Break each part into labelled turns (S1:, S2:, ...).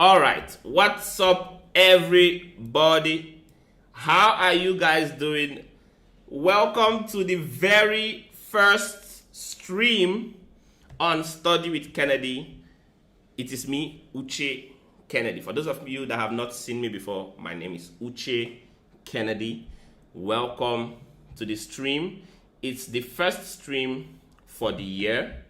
S1: All right, what's up, everybody? How are you guys doing? Welcome to the very first stream on Study with Kennedy. It is me, Uche Kennedy. For those of you that have not seen me before, my name is Uche Kennedy. Welcome to the stream. It's the first stream for the year.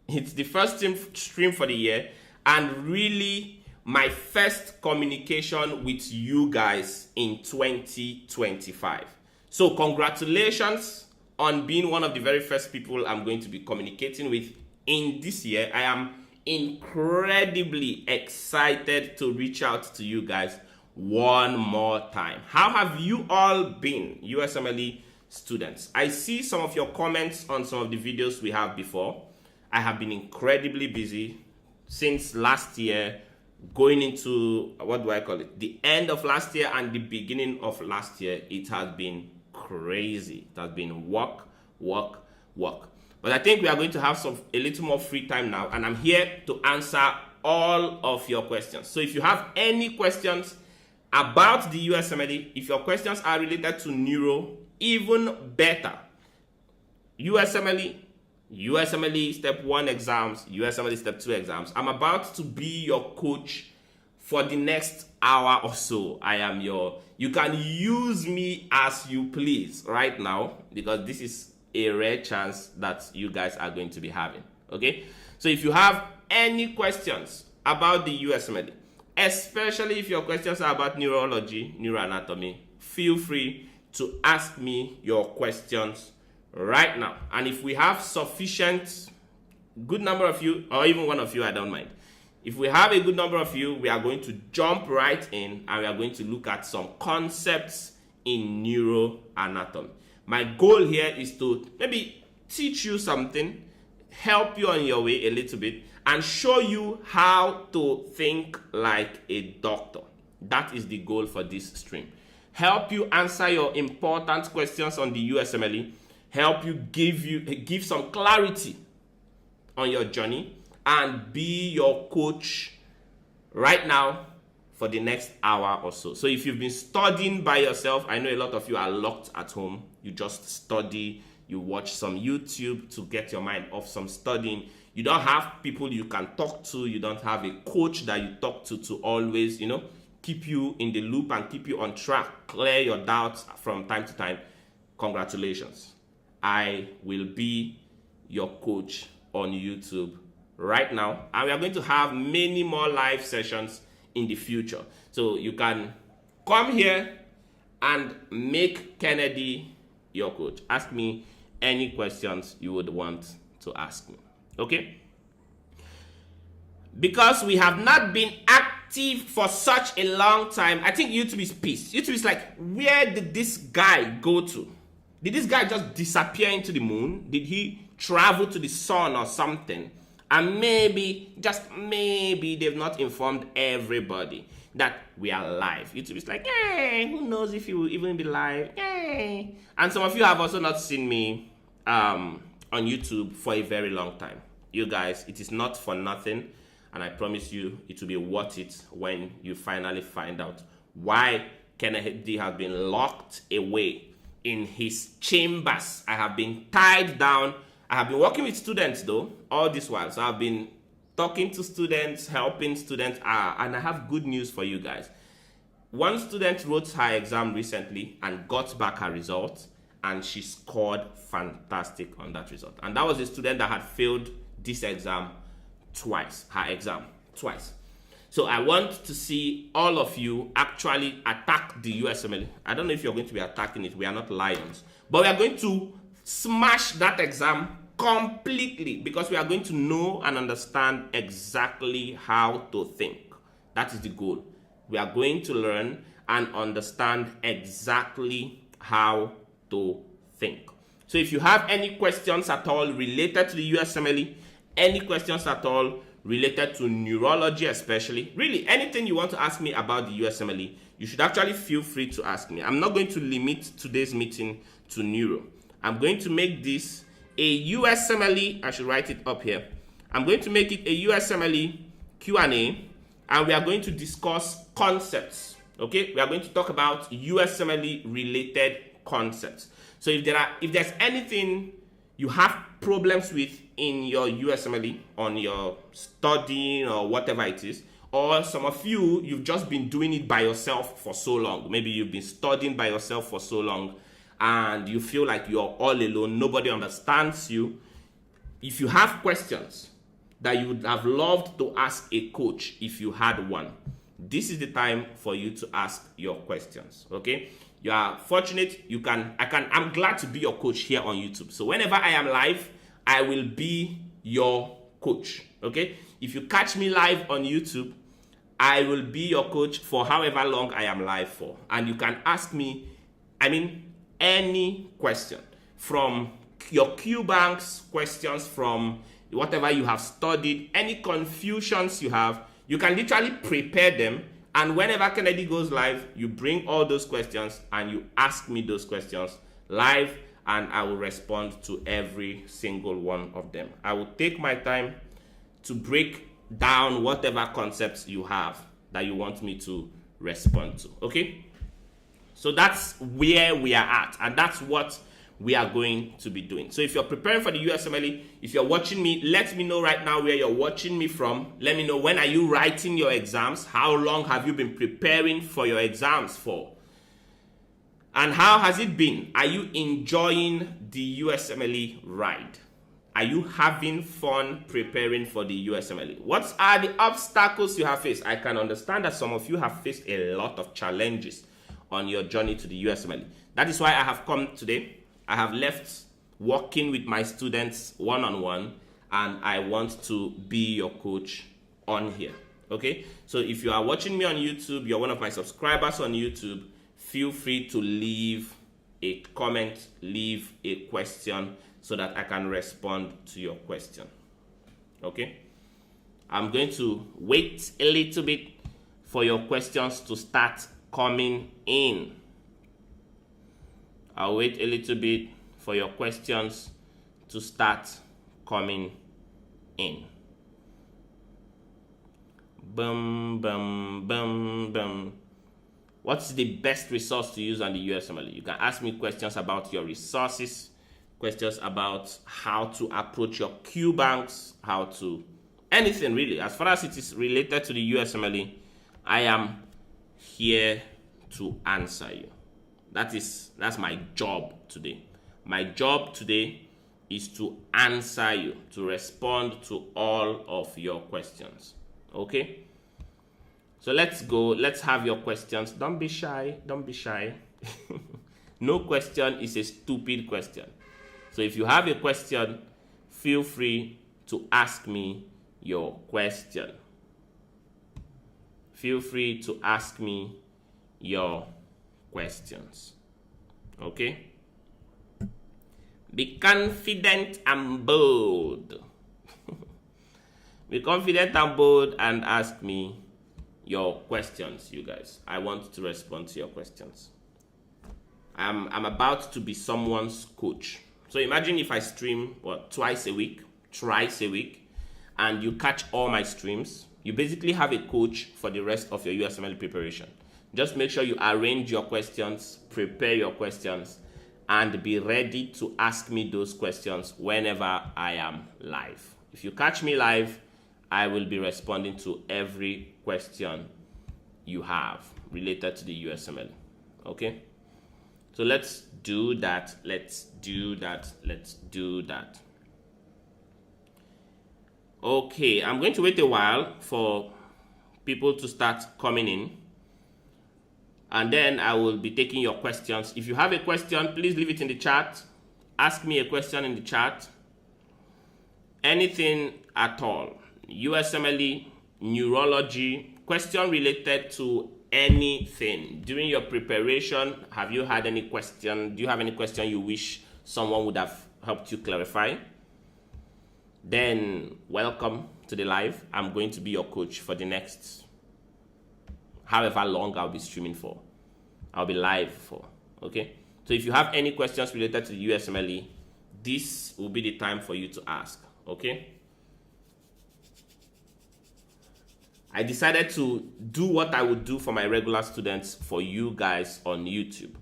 S1: It's the first stream for the year, and really my first communication with you guys in 2025. So congratulations on being one of the very first people I'm going to be communicating with in this year. I am incredibly excited to reach out to you guys one more time. How have you all been, USMLE students? I see some of your comments on some of the videos we have before. I have been incredibly busy since last year, going into, what do I call it? The end of last year and the beginning of last year. It has been crazy. It has been work. But I think we are going to have a little more free time now, and I'm here to answer all of your questions. So if you have any questions about the USMLE, if your questions are related to neuro, even better, USMLE Step 1 exams, USMLE Step 2 exams. I'm about to be your coach for the next hour or so. You can use me as you please right now, because this is a rare chance that you guys are going to be having. Okay? So if you have any questions about the USMLE, especially if your questions are about neurology, neuroanatomy, feel free to ask me your questions right now. And if we have sufficient good number of you, or even one of you, I don't mind. If we have a good number of you, we are going to jump right in, and we are going to look at some concepts in neuroanatomy. My goal here is to maybe teach you something, help you on your way a little bit, and show you how to think like a doctor. That is the goal for this stream. Help you answer your important questions on the USMLE, help you give some clarity on your journey, and be your coach right now for the next hour or so. So if you've been studying by yourself, I know a lot of you are locked at home. You just study, you watch some YouTube to get your mind off some studying. You don't have people you can talk to. You don't have a coach that you talk to always, keep you in the loop and keep you on track, clear your doubts from time to time. Congratulations. I will be your coach on YouTube right now, and we are going to have many more live sessions in the future. So you can come here and make Kennedy your coach. Ask me any questions you would want to ask me. Okay? Because we have not been active for such a long time, I think YouTube is pissed. YouTube is like, where did this guy go to? Did this guy just disappear into the moon? Did he travel to the sun or something? And maybe, just maybe, they've not informed everybody that we are live. YouTube is like, hey, who knows if you will even be live? Hey. And some of you have also not seen me on YouTube for a very long time. You guys, it is not for nothing. And I promise you, it will be worth it when you finally find out why Kennedy has been locked away in his chambers. I have been tied down. I have been working with students though all this while. So I've been talking to students, helping students, and I have good news for you guys. One student wrote her exam recently and got back her results, and she scored fantastic on that result. And that was a student that had failed this exam twice, her exam twice. So I want to see all of you actually attack the USMLE. I don't know if you're going to be attacking it. We are not lions. But we are going to smash that exam completely, because we are going to know and understand exactly how to think. That is the goal. We are going to learn and understand exactly how to think. So if you have any questions at all related to the USMLE, any questions at all related to neurology especially, really anything you want to ask me about the USMLE, you should actually feel free to ask me. I'm not going to limit today's meeting to neuro. I'm going to make this a USMLE, I should write it up here. I'm going to make it a USMLE Q&A, and we are going to discuss concepts. Okay, we are going to talk about USMLE related concepts. So if there's anything you have problems with in your USMLE, on your studying or whatever it is, or some of you've just been doing it by yourself for so long. Maybe you've been studying by yourself for so long and you feel like you're all alone, nobody understands you. If you have questions that you would have loved to ask a coach if you had one, this is the time for you to ask your questions. Okay, you are fortunate. I'm glad to be your coach here on YouTube. So whenever I am live, I will be your coach. Okay, if you catch me live on YouTube, I will be your coach for however long I am live for, and you can ask me any question, from your Q banks questions, from whatever you have studied, any confusions you have. You can literally prepare them, and whenever Kennedy goes live, you bring all those questions and you ask me those questions live, and I will respond to every single one of them. I will take my time to break down whatever concepts you have that you want me to respond to. Okay? So that's where we are at, and that's what we are going to be doing. So if you're preparing for the USMLE, if you're watching me, let me know right now where you're watching me from. Let me know, when are you writing your exams? How long have you been preparing for your exams for? And how has it been? Are you enjoying the USMLE ride? Are you having fun preparing for the USMLE? What are the obstacles you have faced? I can understand that some of you have faced a lot of challenges on your journey to the USMLE. That is why I have come today. I have left working with my students one-on-one, and I want to be your coach on here. Okay? So if you are watching me on YouTube, you're one of my subscribers on YouTube, feel free to leave a comment, leave a question so that I can respond to your question. Okay? I'm going to wait a little bit for your questions to start coming in. I'll wait a little bit for your questions to start coming in. Boom, boom, boom, boom. What's the best resource to use on the USMLE? You can ask me questions about your resources, questions about how to approach your Q banks, how to anything really. As far as it is related to the USMLE, I am here to answer you. That's my job today. My job today is to answer you, to respond to all of your questions. Okay? So let's go. Let's have your questions. Don't be shy. Don't be shy. No question is a stupid question. So if you have a question, feel free to ask me your question. Feel free to ask me your questions. Okay? Be confident and bold. Be confident and bold and ask me your questions, you guys. I want to respond to your questions. I'm about to be someone's coach. So imagine if I stream thrice a week, and you catch all my streams. You basically have a coach for the rest of your USMLE preparation. Just make sure you arrange your questions, prepare your questions, and be ready to ask me those questions whenever I am live. If you catch me live, I will be responding to every question you have related to the USMLE. Okay? So let's do that. Let's do that. Let's do that. Okay, I'm going to wait a while for people to start coming in, and then I will be taking your questions. If you have a question, please leave it in the chat. Ask me a question in the chat. Anything at all. USMLE, neurology, question related to anything. During your preparation, have you had any question? Do you have any question you wish someone would have helped you clarify? Then welcome to the live. I'm going to be your coach for the next however long I'll be streaming for. I'll be live for. Okay? So if you have any questions related to the USMLE, this will be the time for you to ask. Okay? I decided to do what I would do for my regular students for you guys on YouTube.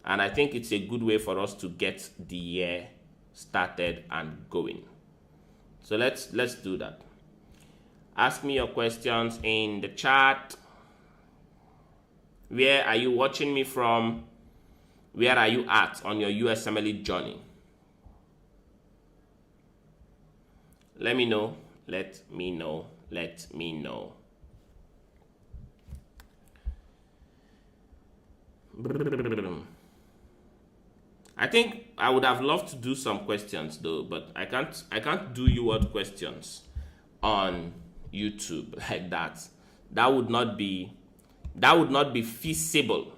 S1: And I think it's a good way for us to get the year started and going. So let's do that. Ask me your questions in the chat. Where are you watching me from? Where are you at on your USMLE journey? Let me know. Let me know. Let me know. I think I would have loved to do some questions though, but I can't do keyword questions on YouTube like that. That would not be feasible.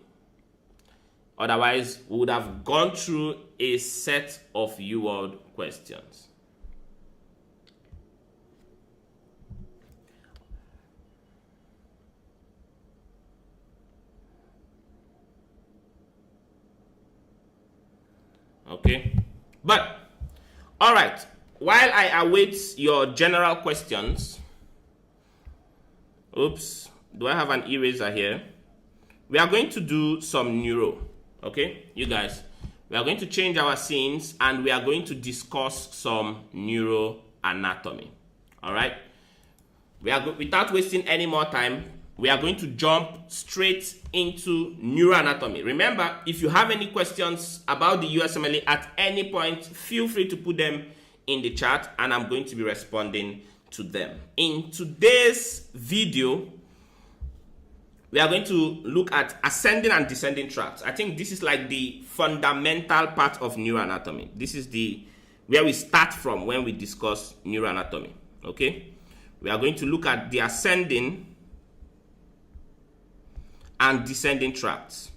S1: Otherwise, we would have gone through a set of keyword questions. Okay, but all right, while I await your general questions, oops, do I have an eraser here? We are going to do some neuro. Okay, you guys, we are going to change our scenes and we are going to discuss some neuroanatomy. All right, without wasting any more time, we are going to jump straight into neuroanatomy. Remember, if you have any questions about the USMLE at any point, feel free to put them in the chat and I'm going to be responding to them. In today's video, we are going to look at ascending and descending tracts. I think this is like the fundamental part of neuroanatomy. This is where we start from when we discuss neuroanatomy. Okay? We are going to look at the ascending and descending tracts.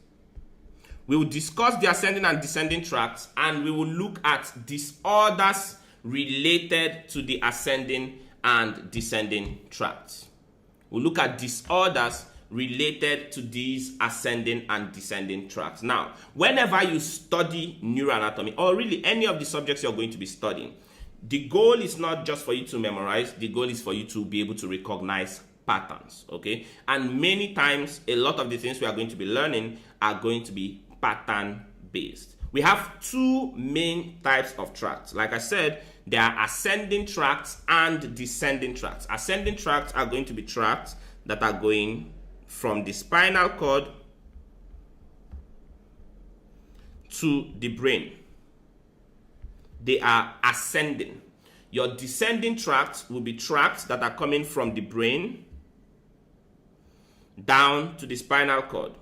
S1: We will discuss the ascending and descending tracts and we will look at disorders related to the ascending and descending tracts. We'll look at disorders related to these ascending and descending tracts. Now, whenever you study neuroanatomy, or really any of the subjects you're going to be studying, the goal is not just for you to memorize, the goal is for you to be able to recognize patterns, okay? And many times, a lot of the things we are going to be learning are going to be pattern-based. We have two main types of tracts. Like I said, there are ascending tracts and descending tracts. Ascending tracts are going to be tracts that are going from the spinal cord to the brain. They are ascending. Your descending tracts will be tracts that are coming from the brain down to the spinal cord.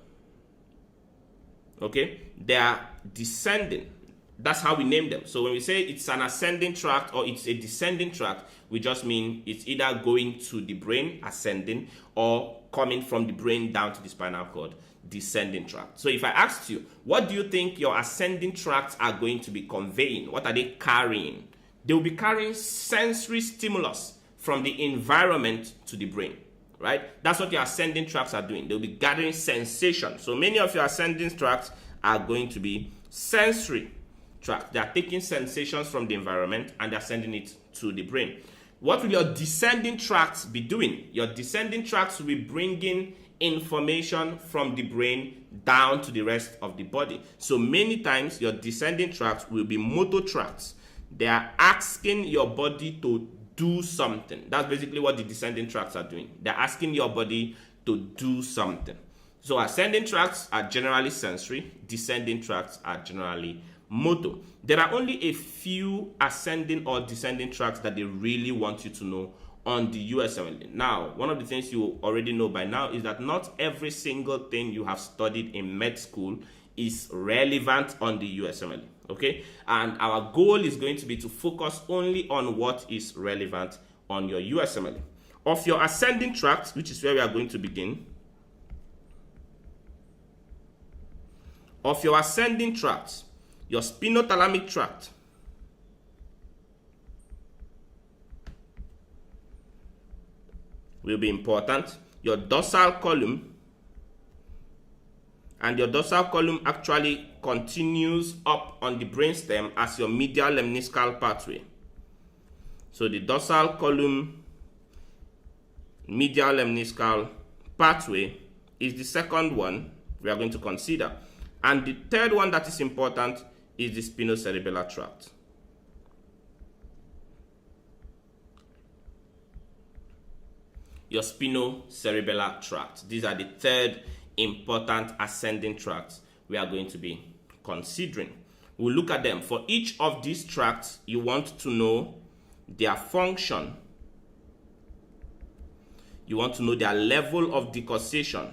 S1: Okay? They are descending. That's how we name them. So when we say it's an ascending tract or it's a descending tract, we just mean it's either going to the brain, ascending, or coming from the brain down to the spinal cord, descending tract. So if I asked you, what do you think your ascending tracts are going to be conveying? What are they carrying? They will be carrying sensory stimulus from the environment to the brain, right? That's what your ascending tracts are doing. They'll be gathering sensation. So many of your ascending tracts are going to be sensory tracts. They are taking sensations from the environment and they're sending it to the brain. What will your descending tracts be doing? Your descending tracts will be bringing information from the brain down to the rest of the body. So many times your descending tracts will be motor tracts. They are asking your body to do something. That's basically what the descending tracts are doing. They're asking your body to do something. So ascending tracts are generally sensory. Descending tracts are generally motor. There are only a few ascending or descending tracts that they really want you to know on the USMLE. Now, one of the things you already know by now is that not every single thing you have studied in med school is relevant on the USMLE, okay? And our goal is going to be to focus only on what is relevant on your USMLE. Of your ascending tracts, which is where we are going to begin, of your ascending tracts, your spinothalamic tract will be important. Your dorsal column, and your dorsal column actually continues up on the brainstem as your medial lemniscal pathway. So the dorsal column medial lemniscal pathway is the second one we are going to consider. And the third one that is important is the spinocerebellar tract. Your spinocerebellar tract. These are the third important ascending tracts we are going to be considering. We'll look at them. For each of these tracts, you want to know their function. You want to know their level of decussation.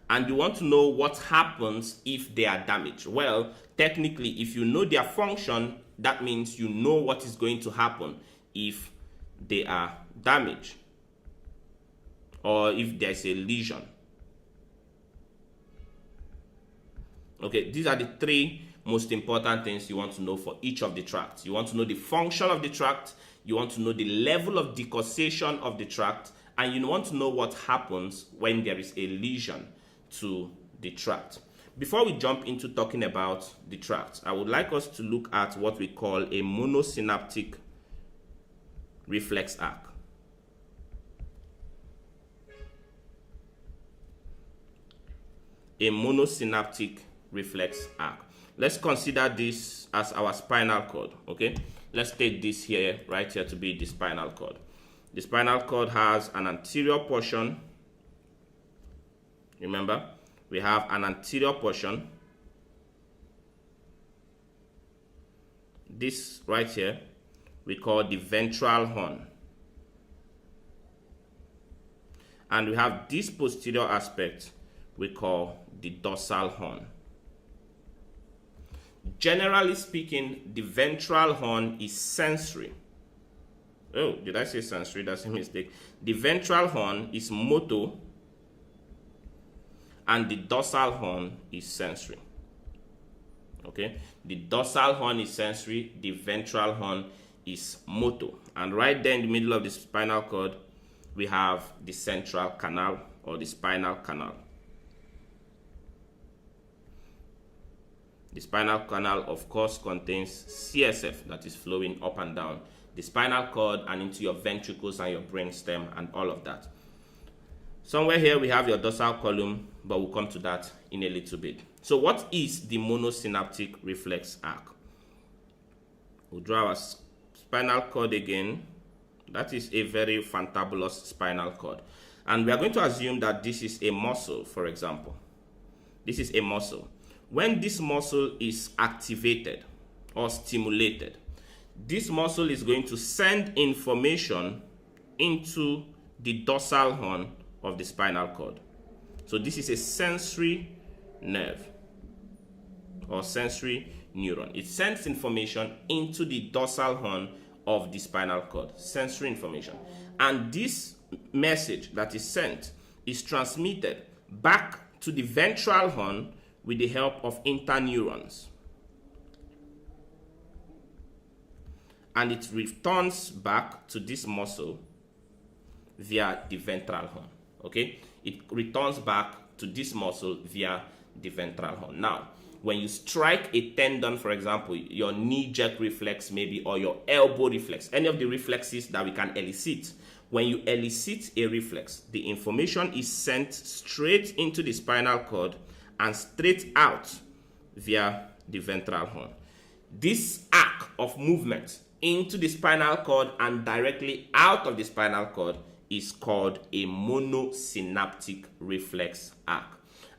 S1: And you want to know what happens if they are damaged. Well, technically, if you know their function, that means you know what is going to happen if they are damaged or if there's a lesion. Okay, these are the three most important things you want to know for each of the tracts. You want to know the function of the tract, you want to know the level of decussation of the tract, and you want to know what happens when there is a lesion to the tract. Before we jump into talking about the tract, I would like us to look at what we call a monosynaptic reflex arc. A monosynaptic reflex arc. Let's consider this as our spinal cord, okay? Let's take this here, right here, to be the spinal cord. The spinal cord has an anterior portion. Remember, we have an anterior portion. This right here, we call the ventral horn. And we have this posterior aspect we call the dorsal horn. Generally speaking, the ventral horn is sensory. Oh, did I say sensory? That's a mistake. The ventral horn is motor, and the dorsal horn is sensory. Okay, the dorsal horn is sensory, the ventral horn is motor. And right there in the middle of the spinal cord, we have the central canal or the spinal canal. The spinal canal, of course, contains CSF that is flowing up and down the spinal cord and into your ventricles and your brainstem and all of that. Somewhere here we have your dorsal column, but we'll come to that in a little bit. So what is the monosynaptic reflex arc? We'll draw our spinal cord again. That is a very fantabulous spinal cord. And we are going to assume that this is a muscle, for example. This is a muscle. When this muscle is activated or stimulated, this muscle is going to send information into the dorsal horn of the spinal cord. So this is a sensory nerve or sensory neuron. It sends information into the dorsal horn of the spinal cord, sensory information. And this message that is sent is transmitted back to the ventral horn with the help of interneurons. And it returns back to this muscle via the ventral horn. Okay? It returns back to this muscle via the ventral horn. Now, when you strike a tendon, for example, your knee jerk reflex maybe, or your elbow reflex, any of the reflexes that we can elicit, when you elicit a reflex, the information is sent straight into the spinal cord and straight out via the ventral horn. This arc of movement into the spinal cord and directly out of the spinal cord is called a monosynaptic reflex arc.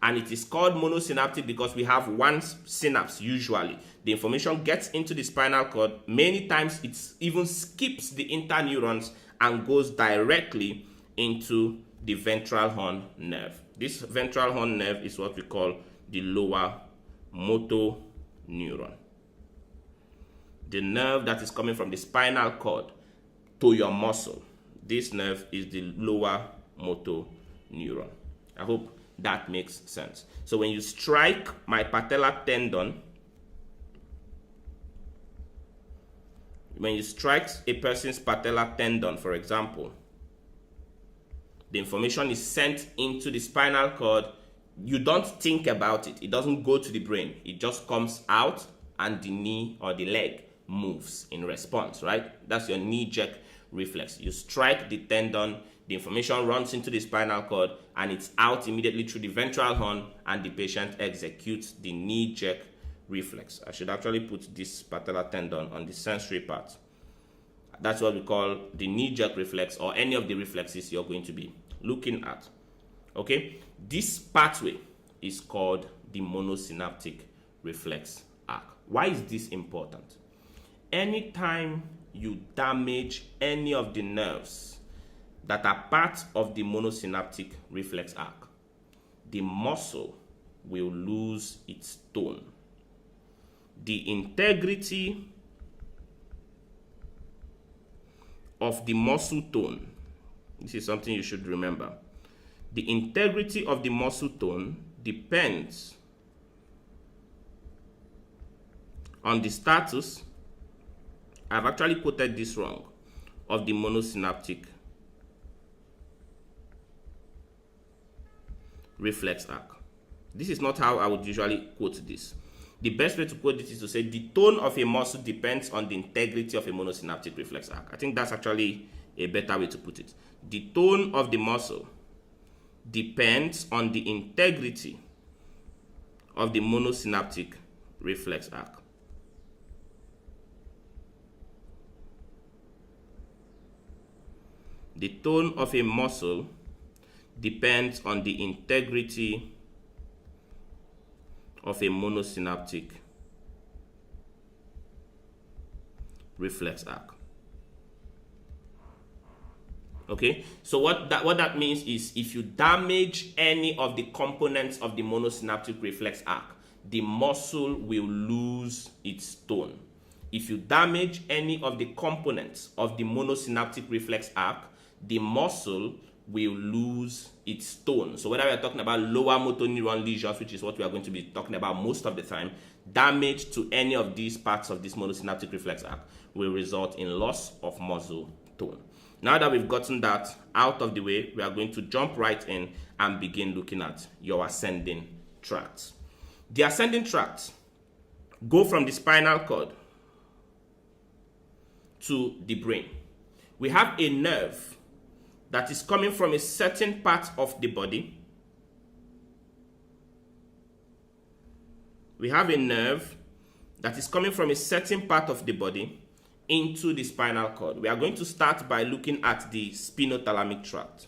S1: And it is called monosynaptic because we have one synapse usually. The information gets into the spinal cord. Many times it even skips the interneurons and goes directly into the ventral horn nerve. This ventral horn nerve is what we call the lower motor neuron. The nerve that is coming from the spinal cord to your muscle. This nerve is the lower motor neuron. I hope that makes sense. So when you strike my patellar tendon, when you strike a person's patellar tendon, for example, the information is sent into the spinal cord. You don't think about it. It doesn't go to the brain. It just comes out and the knee or the leg moves in response, right? That's your knee-jerk reflex. You strike the tendon, the information runs into the spinal cord, and it's out immediately through the ventral horn, and the patient executes the knee-jerk reflex. I should actually put this patellar tendon on the sensory part. That's what we call the knee-jerk reflex, or any of the reflexes you're going to be looking at. Okay? This pathway is called the monosynaptic reflex arc. Why is this important? Anytime you damage any of the nerves that are part of the monosynaptic reflex arc, the muscle will lose its tone. The integrity of the muscle tone, this is something you should remember. The integrity of the muscle tone depends on the status, I've actually quoted this wrong, of the monosynaptic reflex arc. This is not how I would usually quote this. The best way to quote this is to say the tone of a muscle depends on the integrity of a monosynaptic reflex arc. I think that's actually a better way to put it. The tone of the muscle depends on the integrity of the monosynaptic reflex arc. The tone of a muscle depends on the integrity of a monosynaptic reflex arc. Okay, so what that means is if you damage any of the components of the monosynaptic reflex arc, the muscle will lose its tone. If you damage any of the components of the monosynaptic reflex arc, the muscle will lose its tone. So whether we are talking about lower motor neuron lesions, which is what we are going to be talking about most of the time, damage to any of these parts of this monosynaptic reflex arc will result in loss of muscle tone. Now that we've gotten that out of the way, we are going to jump right in and begin looking at your ascending tracts. The ascending tracts go from the spinal cord to the brain. We have a nerve that is coming from a certain part of the body. We have a nerve that is coming from a certain part of the body into the spinal cord. We are going to start by looking at the spinothalamic tract.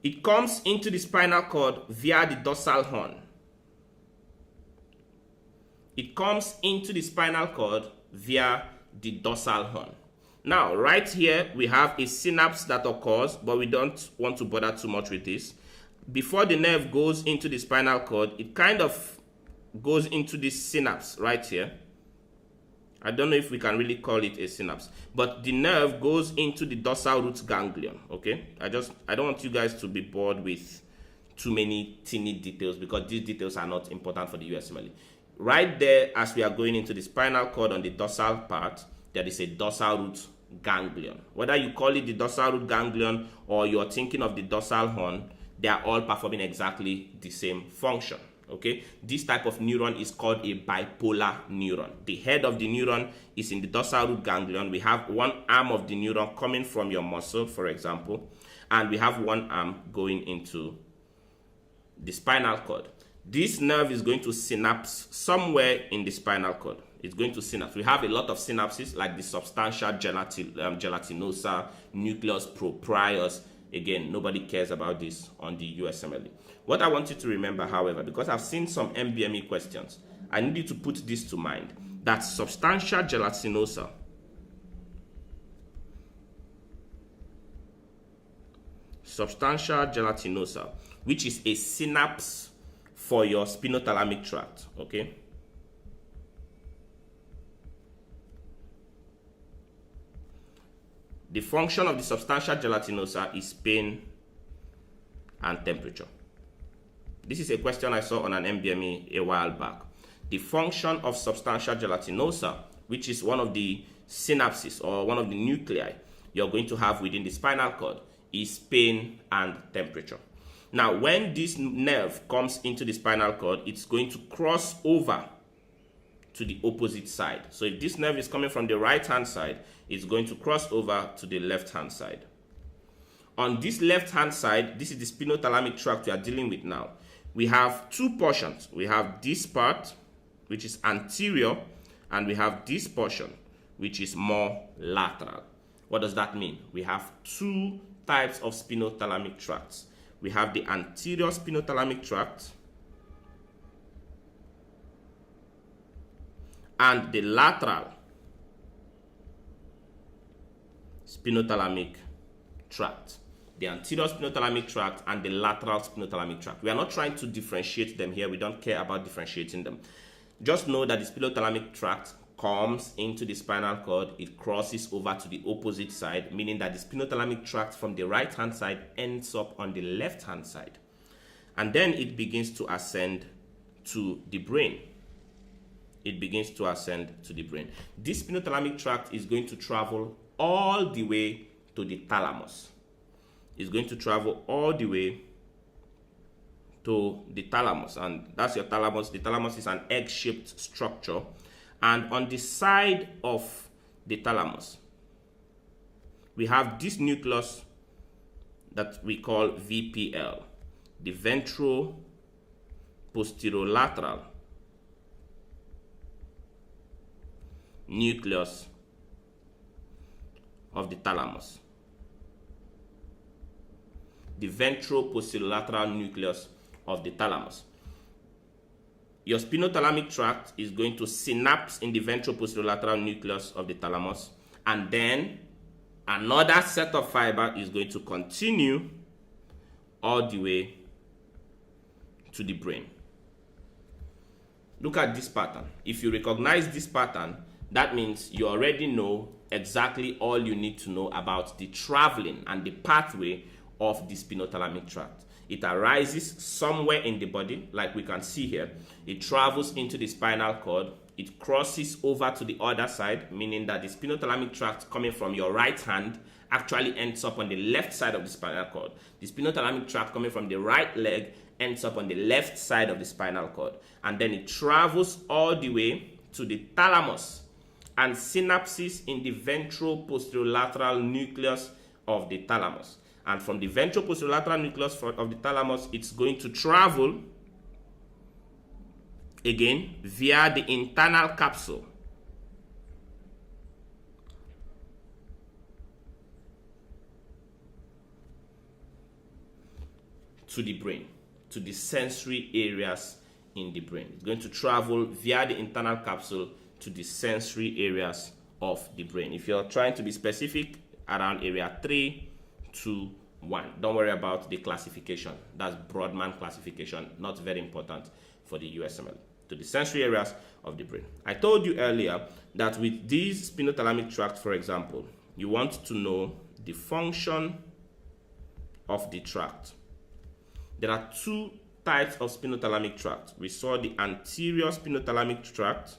S1: It comes into the spinal cord via the dorsal horn. It comes into the spinal cord via the dorsal horn. Now, right here, we have a synapse that occurs, but we don't want to bother too much with this. Before the nerve goes into the spinal cord, it kind of goes into this synapse right here. I don't know if we can really call it a synapse, but the nerve goes into the dorsal root ganglion, okay? I don't want you guys to be bored with too many teeny details because these details are not important for the USMLE. Right there, as we are going into the spinal cord on the dorsal part, there is a dorsal root ganglion. Whether you call it the dorsal root ganglion or you're thinking of the dorsal horn, they are all performing exactly the same function. Okay, this type of neuron is called a bipolar neuron. The head of the neuron is in the dorsal root ganglion. We have one arm of the neuron coming from your muscle, for example, and we have one arm going into the spinal cord. This nerve is going to synapse somewhere in the spinal cord. It's going to synapse. We have a lot of synapses like the substantia gelatinosa, nucleus proprius. Again, nobody cares about this on the USMLE. What I want you to remember, however, because I've seen some MBME questions, I need you to put this to mind, that substantia gelatinosa which is a synapse for your spinothalamic tract, okay? The function of the substantia gelatinosa is pain and temperature. This is a question I saw on an MBME a while back. The function of substantia gelatinosa, which is one of the synapses or one of the nuclei you're going to have within the spinal cord, is pain and temperature. Now, when this nerve comes into the spinal cord, it's going to cross over to the opposite side. So if this nerve is coming from the right hand side, it's going to cross over to the left hand side. On this left hand side, this is the spinothalamic tract we are dealing with now. We have two portions. We have this part, which is anterior, and we have this portion, which is more lateral. What does that mean? We have two types of spinothalamic tracts. We have the anterior spinothalamic tract and the lateral spinothalamic tract. The anterior spinothalamic tract and the lateral spinothalamic tract. We are not trying to differentiate them here. We don't care about differentiating them. Just know that the spinothalamic tract comes into the spinal cord, it crosses over to the opposite side, meaning that the spinothalamic tract from the right hand side ends up on the left hand side. And then it begins to ascend to the brain. It begins to ascend to the brain. This spinothalamic tract is going to travel all the way to the thalamus. It's going to travel all the way to the thalamus, and that's your thalamus. The thalamus is an egg-shaped structure, and on the side of the thalamus we have this nucleus that we call VPL, the ventro-posterolateral nucleus of the thalamus. The ventro-posterolateral nucleus of the thalamus. Your spinothalamic tract is going to synapse in the ventro-posterolateral nucleus of the thalamus, and then another set of fiber is going to continue all the way to the brain. Look at this pattern. If you recognize this pattern, that means you already know exactly all you need to know about the traveling and the pathway of the spinothalamic tract. It arises somewhere in the body, like we can see here. It travels into the spinal cord. It crosses over to the other side, meaning that the spinothalamic tract coming from your right hand actually ends up on the left side of the spinal cord. The spinothalamic tract coming from the right leg ends up on the left side of the spinal cord. And then it travels all the way to the thalamus and synapses in the ventro-posterolateral nucleus of the thalamus. And from the ventro-posterolateral nucleus of the thalamus, it's going to travel again via the internal capsule to the brain, to the sensory areas in the brain. It's going to travel via the internal capsule to the sensory areas of the brain. If you're trying to be specific, around area 3 to 1. Don't worry about the classification. That's Brodmann classification, not very important for the USMLE. To the sensory areas of the brain. I told you earlier that with these spinothalamic tract, for example, you want to know the function of the tract. There are two types of spinothalamic tract. We saw the anterior spinothalamic tract,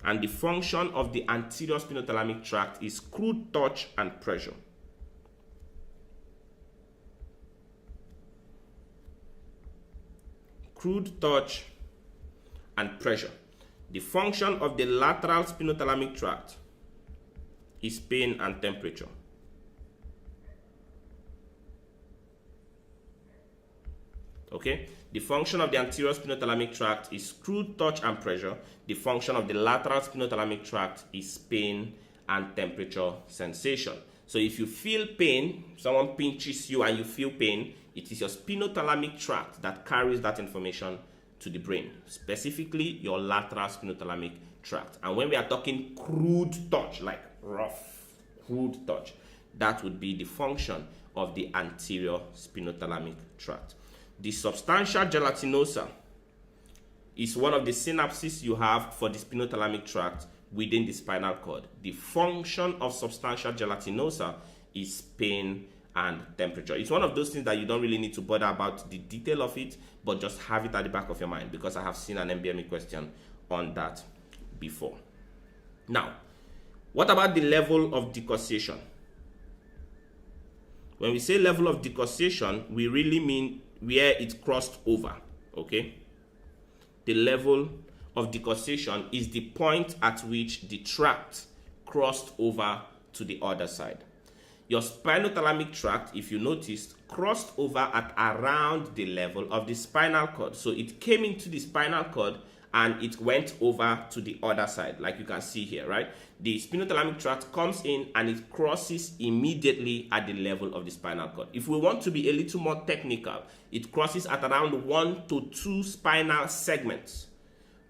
S1: and the function of the anterior spinothalamic tract is crude touch and pressure. Crude touch and pressure. The function of the lateral spinothalamic tract is pain and temperature. Okay? The function of the anterior spinothalamic tract is crude touch and pressure. The function of the lateral spinothalamic tract is pain and temperature sensation. So if you feel pain, someone pinches you and you feel pain, it is your spinothalamic tract that carries that information to the brain, specifically your lateral spinothalamic tract. And when we are talking crude touch, like rough, crude touch, that would be the function of the anterior spinothalamic tract. The substantia gelatinosa is one of the synapses you have for the spinothalamic tract within the spinal cord. The function of substantia gelatinosa is pain and temperature. It's one of those things that you don't really need to bother about the detail of it, but just have it at the back of your mind, because I have seen an MBME question on that before. Now, what about the level of decussation? When we say level of decussation, we really mean where it crossed over, okay? The level of decussation is the point at which the tract crossed over to the other side. Your spinothalamic tract, if you noticed, crossed over at around the level of the spinal cord. So it came into the spinal cord and it went over to the other side, like you can see here, right? The spinothalamic tract comes in and it crosses immediately at the level of the spinal cord. If we want to be a little more technical, it crosses at around 1 to 2 spinal segments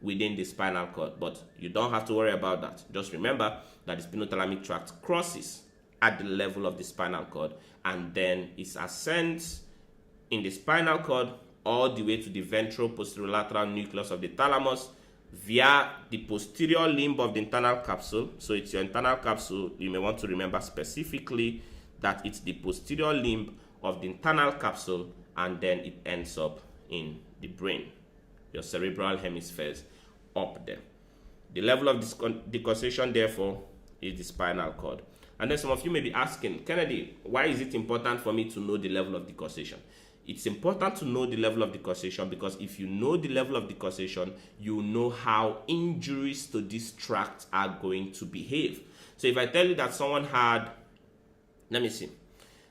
S1: within the spinal cord, but you don't have to worry about that. Just remember that the spinothalamic tract crosses at the level of the spinal cord and then it ascends in the spinal cord all the way to the ventral posterolateral nucleus of the thalamus via the posterior limb of the internal capsule. So it's your internal capsule. You may want to remember specifically that it's the posterior limb of the internal capsule and then it ends up in the brain, your cerebral hemispheres up there. The level of decussation, therefore, is the spinal cord. And then some of you may be asking, Kennedy, why is it important for me to know the level of decussation? It's important to know the level of decussation because if you know the level of decussation, you know how injuries to this tract are going to behave. So if I tell you that someone had,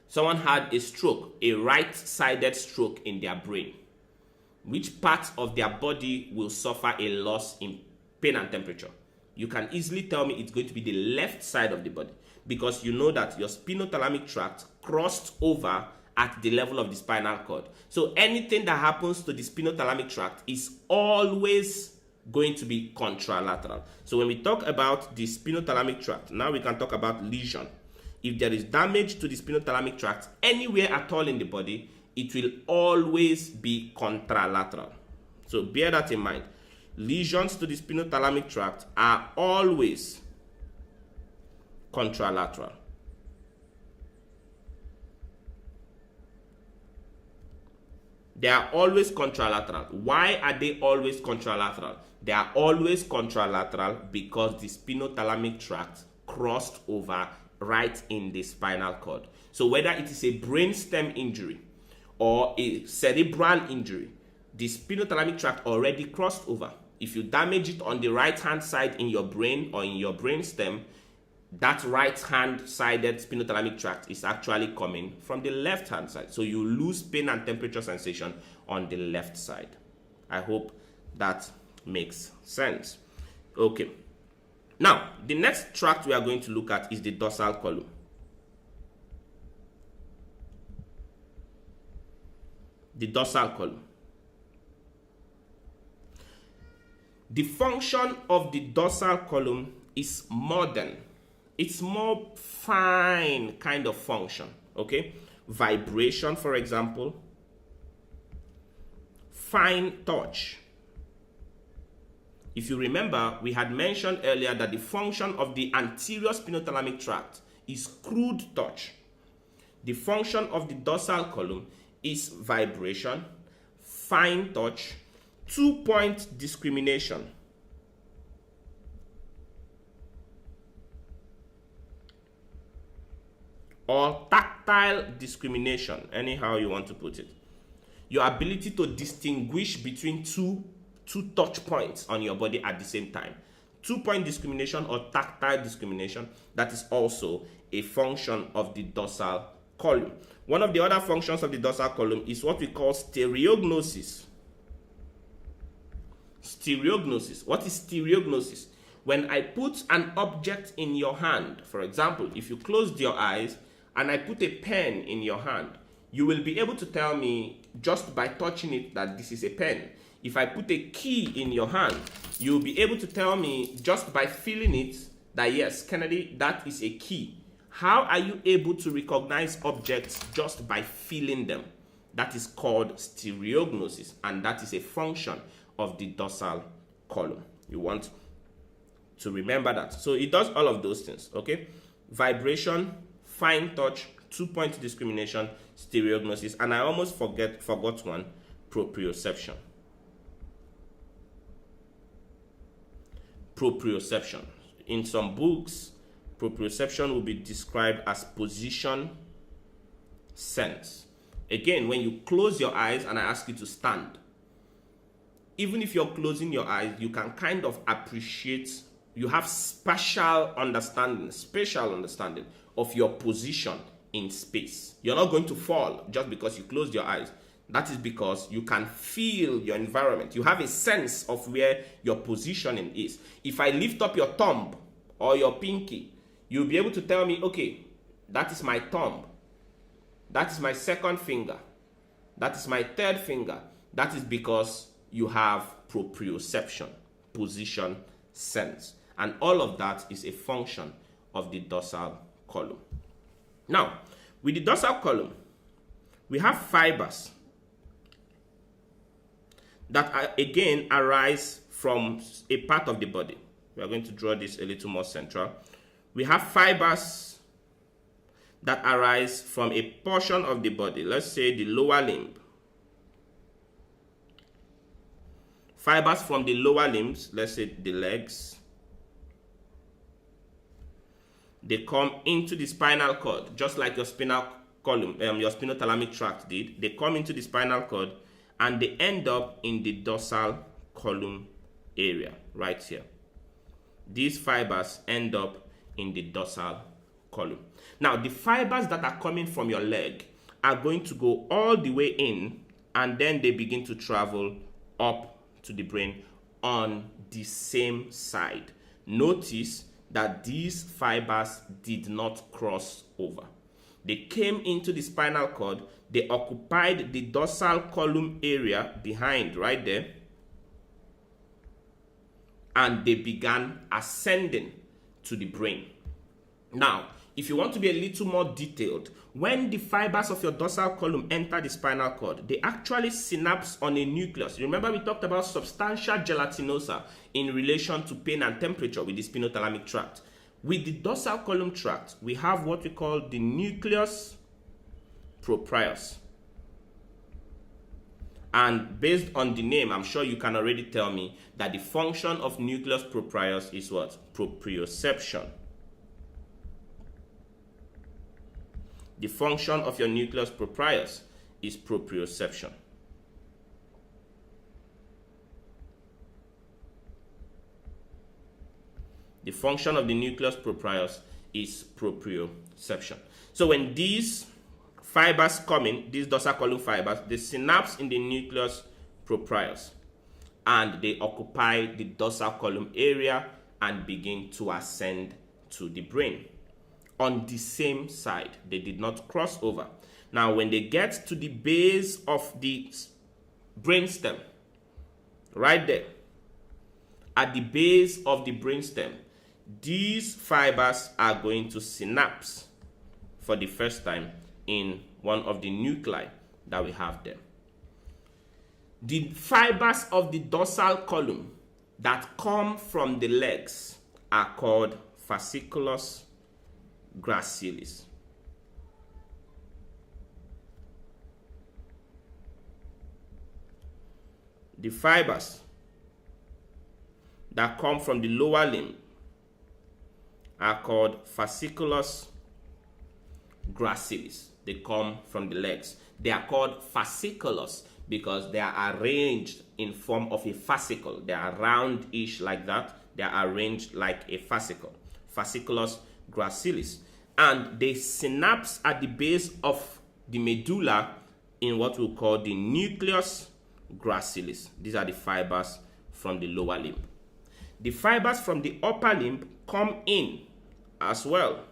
S1: someone had a stroke, a right-sided stroke in their brain, which part of their body will suffer a loss in pain and temperature? You can easily tell me it's going to be the left side of the body because you know that your spinothalamic tract crossed over at the level of the spinal cord. So anything that happens to the spinothalamic tract is always going to be contralateral. So when we talk about the spinothalamic tract, now we can talk about lesion. If there is damage to the spinothalamic tract anywhere at all in the body, it will always be contralateral. So bear that in mind. Lesions to the spinothalamic tract are always contralateral. They are always contralateral. Why are they always contralateral? They are always contralateral because the spinothalamic tract crossed over right in the spinal cord. So whether it is a brainstem injury or a cerebral injury, the spinothalamic tract already crossed over. If you damage it on the right-hand side in your brain or in your brainstem, that right-hand sided spinothalamic tract is actually coming from the left-hand side. So you lose pain and temperature sensation on the left side. I hope that makes sense. Okay. Now, the next tract we are going to look at is the dorsal column. The dorsal column. The function of the dorsal column is modern. It's more fine kind of function, okay? Vibration, for example. Fine touch. If you remember, we had mentioned earlier that the function of the anterior spinothalamic tract is crude touch. The function of the dorsal column is vibration, fine touch, 2-point discrimination. Or tactile discrimination, anyhow you want to put it. Your ability to distinguish between two touch points on your body at the same time. 2-point discrimination or tactile discrimination, that is also a function of the dorsal column. One of the other functions of the dorsal column is what we call stereognosis. Stereognosis. What is stereognosis? When I put an object in your hand, for example, if you closed your eyes and I put a pen in your hand, you will be able to tell me just by touching it that this is a pen. If I put a key in your hand, you'll be able to tell me just by feeling it that yes, Kennedy, that is a key. How are you able to recognize objects just by feeling them? That is called stereognosis, and that is a function of the dorsal column. You want to remember that. So it does all of those things, okay? Vibration, fine touch, 2-point discrimination, stereognosis, and I almost forgot one, proprioception. Proprioception. In some books, proprioception will be described as position sense. Again, when you close your eyes and I ask you to stand, even if you're closing your eyes, you can kind of appreciate, you have spatial understanding of your position in space. You're not going to fall just because you closed your eyes. That is because you can feel your environment. You have a sense of where your positioning is. If I lift up your thumb or your pinky, you'll be able to tell me, okay, that is my thumb. That is my second finger. That is my third finger. That is because you have proprioception, position sense. And all of that is a function of the dorsal column. Now, with the dorsal column, we have fibers that again arise from a part of the body. We are going to draw this a little more central. We have fibers that arise from a portion of the body, let's say the lower limb. Fibers from the lower limbs, let's say the legs, they come into the spinal cord, just like your spinal column, your spinothalamic tract did. They come into the spinal cord and they end up in the dorsal column area, right here. These fibers end up in the dorsal column. Now, the fibers that are coming from your leg are going to go all the way in, and then they begin to travel up to the brain on the same side. Notice that these fibers did not cross over. They came into the spinal cord, they occupied the dorsal column area behind, right there, and they began ascending to the brain. Now, if you want to be a little more detailed, when the fibers of your dorsal column enter the spinal cord, they actually synapse on a nucleus. Remember, we talked about substantia gelatinosa in relation to pain and temperature with the spinothalamic tract. With the dorsal column tract, we have what we call the nucleus proprius. And based on the name, I'm sure you can already tell me that the function of nucleus proprius is what? Proprioception. The function of your nucleus proprius is proprioception. The function of the nucleus proprius is proprioception. So when these fibers come in, these dorsal column fibers, they synapse in the nucleus proprius and they occupy the dorsal column area and begin to ascend to the brain. On the same side, they did not cross over. Now, when they get to the base of the brainstem, right there, at the base of the brainstem, these fibers are going to synapse for the first time in one of the nuclei that we have there. The fibers of the dorsal column that come from the legs are called fasciculus gracilis. The fibers that come from the lower limb are called fasciculus gracilis. They come from the legs. They are called fasciculus because they are arranged in form of a fascicle. They are roundish like that. They are arranged like a fascicle. Fasciculus gracilis. And they synapse at the base of the medulla in what we call the nucleus gracilis. These are the fibers from the lower limb. The fibers from the upper limb come in as well.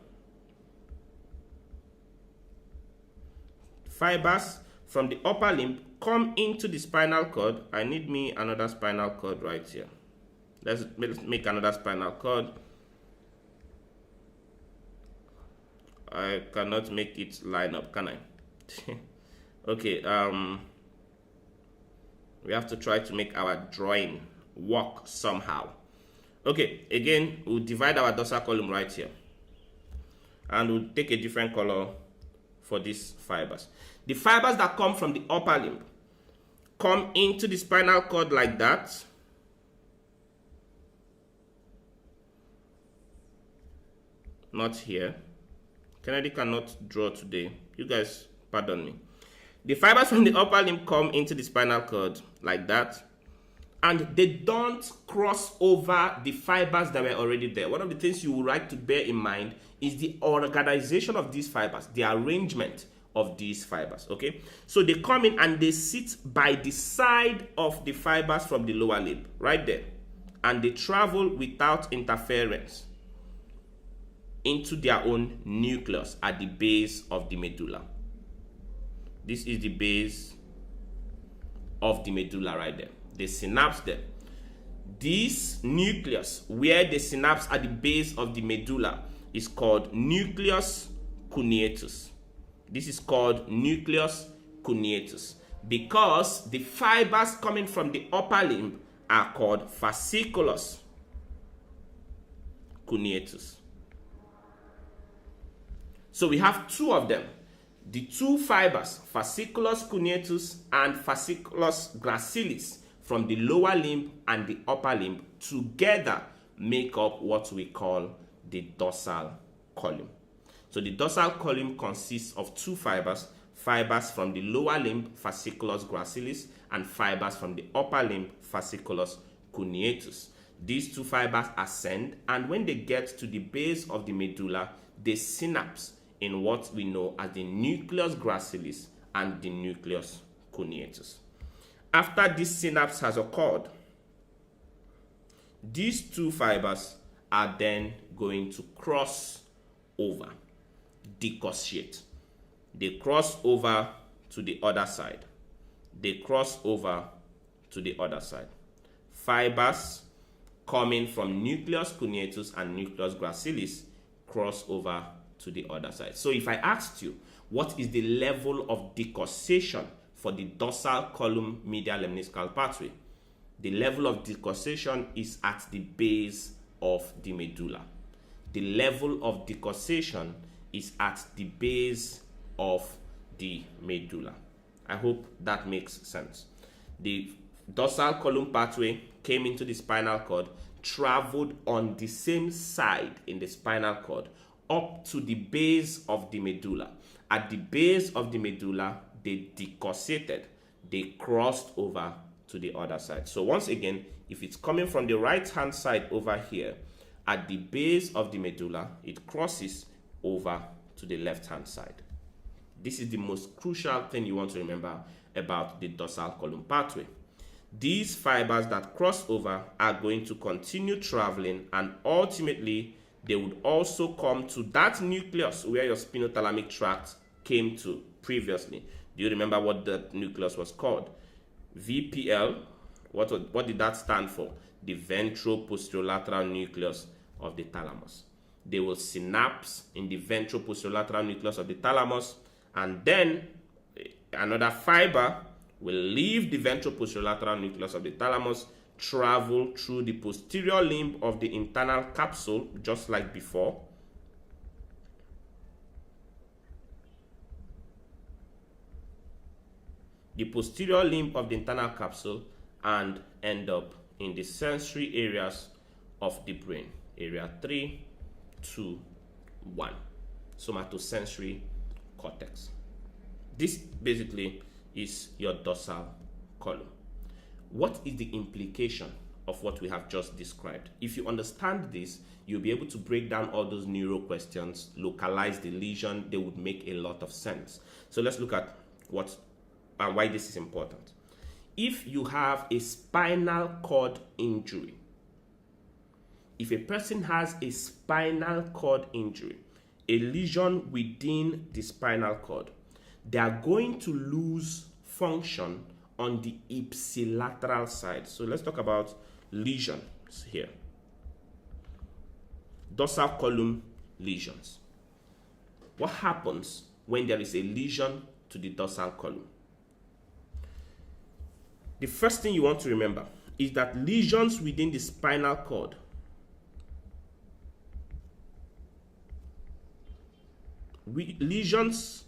S1: Fibers from the upper limb come into the spinal cord. I need me another spinal cord right here. Let's make another spinal cord. I cannot make it line up, can I? Okay, we have to try to make our drawing work somehow. Okay, again, we'll divide our dorsal column right here. And we'll take a different color for these fibers. The fibers that come from the upper limb come into the spinal cord like that. Not here. Kennedy cannot draw today. You guys Pardon me. The fibers from the upper limb come into the spinal cord like that, and they don't cross over the fibers that were already there. One of the things you would like to bear in mind is the organization of these fibers, the arrangement of these fibers, okay? So they come in and they sit by the side of the fibers from the lower limb, right there. And they travel without interference into their own nucleus at the base of the medulla. This is the base of the medulla right there. The synapse there. This nucleus, where the synapse at the base of the medulla, is called nucleus cuneatus. This is called nucleus cuneatus because the fibers coming from the upper limb are called fasciculus cuneatus. So we have two of them. The two fibers, fasciculus cuneatus and fasciculus gracilis, from the lower limb and the upper limb together make up what we call the dorsal column. So the dorsal column consists of two fibers, fibers from the lower limb, fasciculus gracilis, and fibers from the upper limb, fasciculus cuneatus. These two fibers ascend, and when they get to the base of the medulla, they synapse in what we know as the nucleus gracilis and the nucleus cuneatus. After this synapse has occurred, these two fibers are then going to cross over, dissociate. They cross over to the other side. They cross over to the other side. Fibers coming from nucleus cuneatus and nucleus gracilis cross over to the other side. So if I asked you, what is the level of dissociation for the dorsal column medial lemniscal pathway? The level of dissociation is at the base of the medulla. The level of dissociation is at the base of the medulla. I hope that makes sense. The dorsal column pathway came into the spinal cord, traveled on the same side in the spinal cord up to the base of the medulla. At the base of the medulla, they dissociated. They crossed over to the other side. So once again, if it's coming from the right hand side over here, at the base of the medulla, it crosses over to the left hand side. This is the most crucial thing you want to remember about the dorsal column pathway. These fibers that cross over are going to continue traveling, and ultimately they would also come to that nucleus where your spinothalamic tract came to previously. Do you remember what that nucleus was called? VPL. What did that stand for? The ventroposterolateral nucleus of the thalamus. They will synapse in the ventroposterolateral nucleus of the thalamus, and then another fiber will leave the ventroposterolateral nucleus of the thalamus, travel through the posterior limb of the internal capsule, just like before. The posterior limb of the internal capsule, and end up in the sensory areas of the brain. Area 3, 2, 1. Somatosensory cortex. This basically is your dorsal column. What is the implication of what we have just described? If you understand this, you'll be able to break down all those neuro questions, localize the lesion. They would make a lot of sense. So let's look at what and why this is important. If you have a spinal cord injury, if a person has a spinal cord injury, a lesion within the spinal cord, they are going to lose function on the ipsilateral side. So let's talk about lesions here. Dorsal column lesions. What happens when there is a lesion to the dorsal column? The first thing you want to remember is that lesions within the spinal cord lesions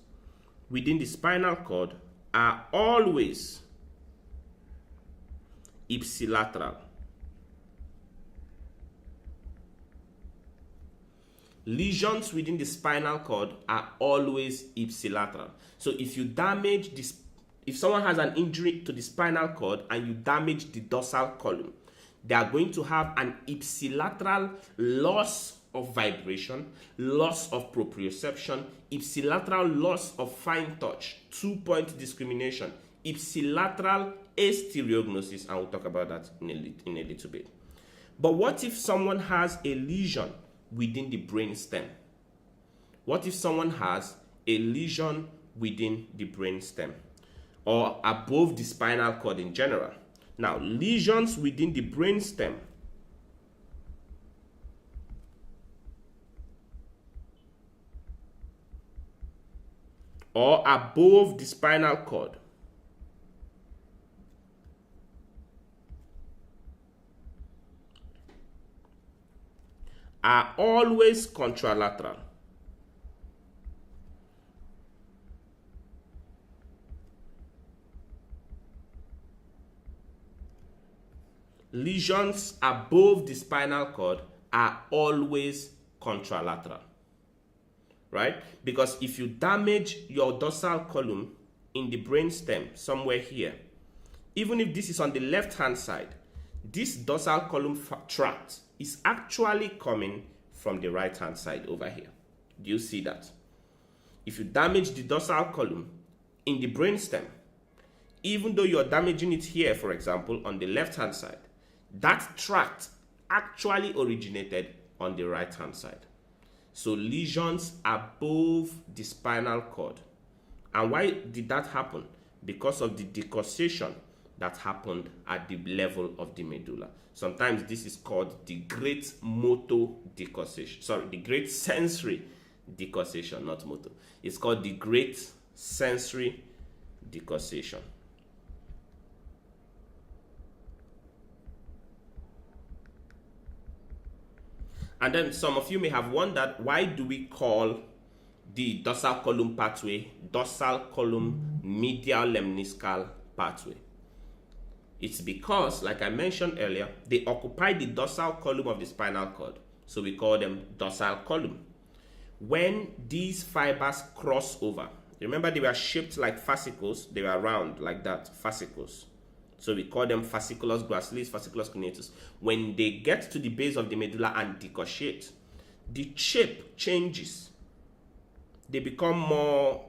S1: within the spinal cord are always ipsilateral. Lesions within the spinal cord are always ipsilateral. So if you damage this, if someone has an injury to the spinal cord and you damage the dorsal column, they are going to have an ipsilateral loss of vibration, loss of proprioception, ipsilateral loss of fine touch, 2-point discrimination, ipsilateral astereognosis, and we'll talk about that in a little bit. But what if someone has a lesion within the brain stem? What if someone has a lesion within the brain stem or above the spinal cord in general? Now, lesions within the brain stem or above the spinal cord are always contralateral. Lesions above the spinal cord are always contralateral, right? Because if you damage your dorsal column in the brain stem, somewhere here, even if this is on the left-hand side, this dorsal column tract is actually coming from the right-hand side over here. Do you see that? If you damage the dorsal column in the brain stem, even though you're damaging it here, for example, on the left-hand side, that tract actually originated on the right-hand side. So lesions above the spinal cord. And why did that happen? Because of the decussation that happened at the level of the medulla. Sometimes this is called the great motor decussation. Sorry, the great sensory decussation, not motor. It's called the great sensory decussation. And then some of you may have wondered, why do we call the dorsal column pathway dorsal column medial lemniscal pathway? It's because, like I mentioned earlier, they occupy the dorsal column of the spinal cord. So we call them dorsal column. When these fibers cross over, remember they were shaped like fascicles, they were round like that, fascicles. So we call them fasciculus gracilis, fasciculus cuneatus. When they get to the base of the medulla and decussate, the shape changes. They become more,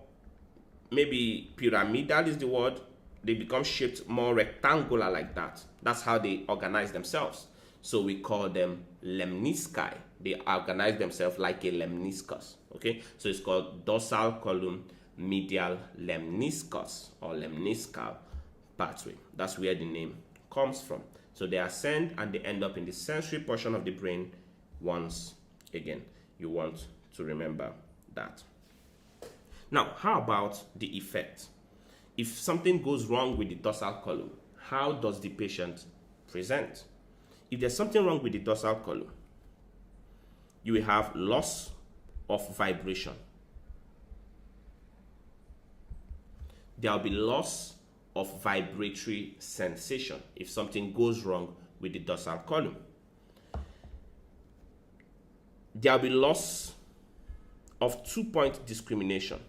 S1: maybe pyramidal is the word. They become shaped more rectangular like that. That's how they organize themselves. So we call them lemnisci. They organize themselves like a lemniscus. Okay, so it's called dorsal column medial lemniscus or lemniscal pathway. That's where the name comes from. So they ascend and they end up in the sensory portion of the brain once again. You want to remember that. Now, how about the effect? If something goes wrong with the dorsal column, how does the patient present? If there's something wrong with the dorsal column, you will have loss of vibration. There will be loss of vibratory sensation if something goes wrong with the dorsal column. There will be loss of 2-point discrimination.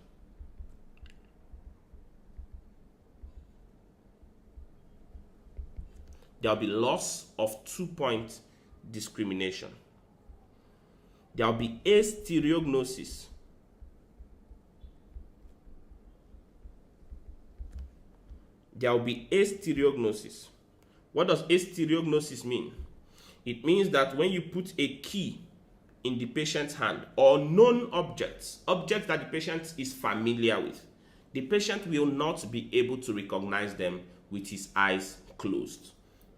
S1: There will be loss of 2-point discrimination. There will be astereognosis. There will be astereognosis. What does astereognosis mean? It means that when you put a key in the patient's hand or known objects that the patient is familiar with, the patient will not be able to recognize them with his eyes closed.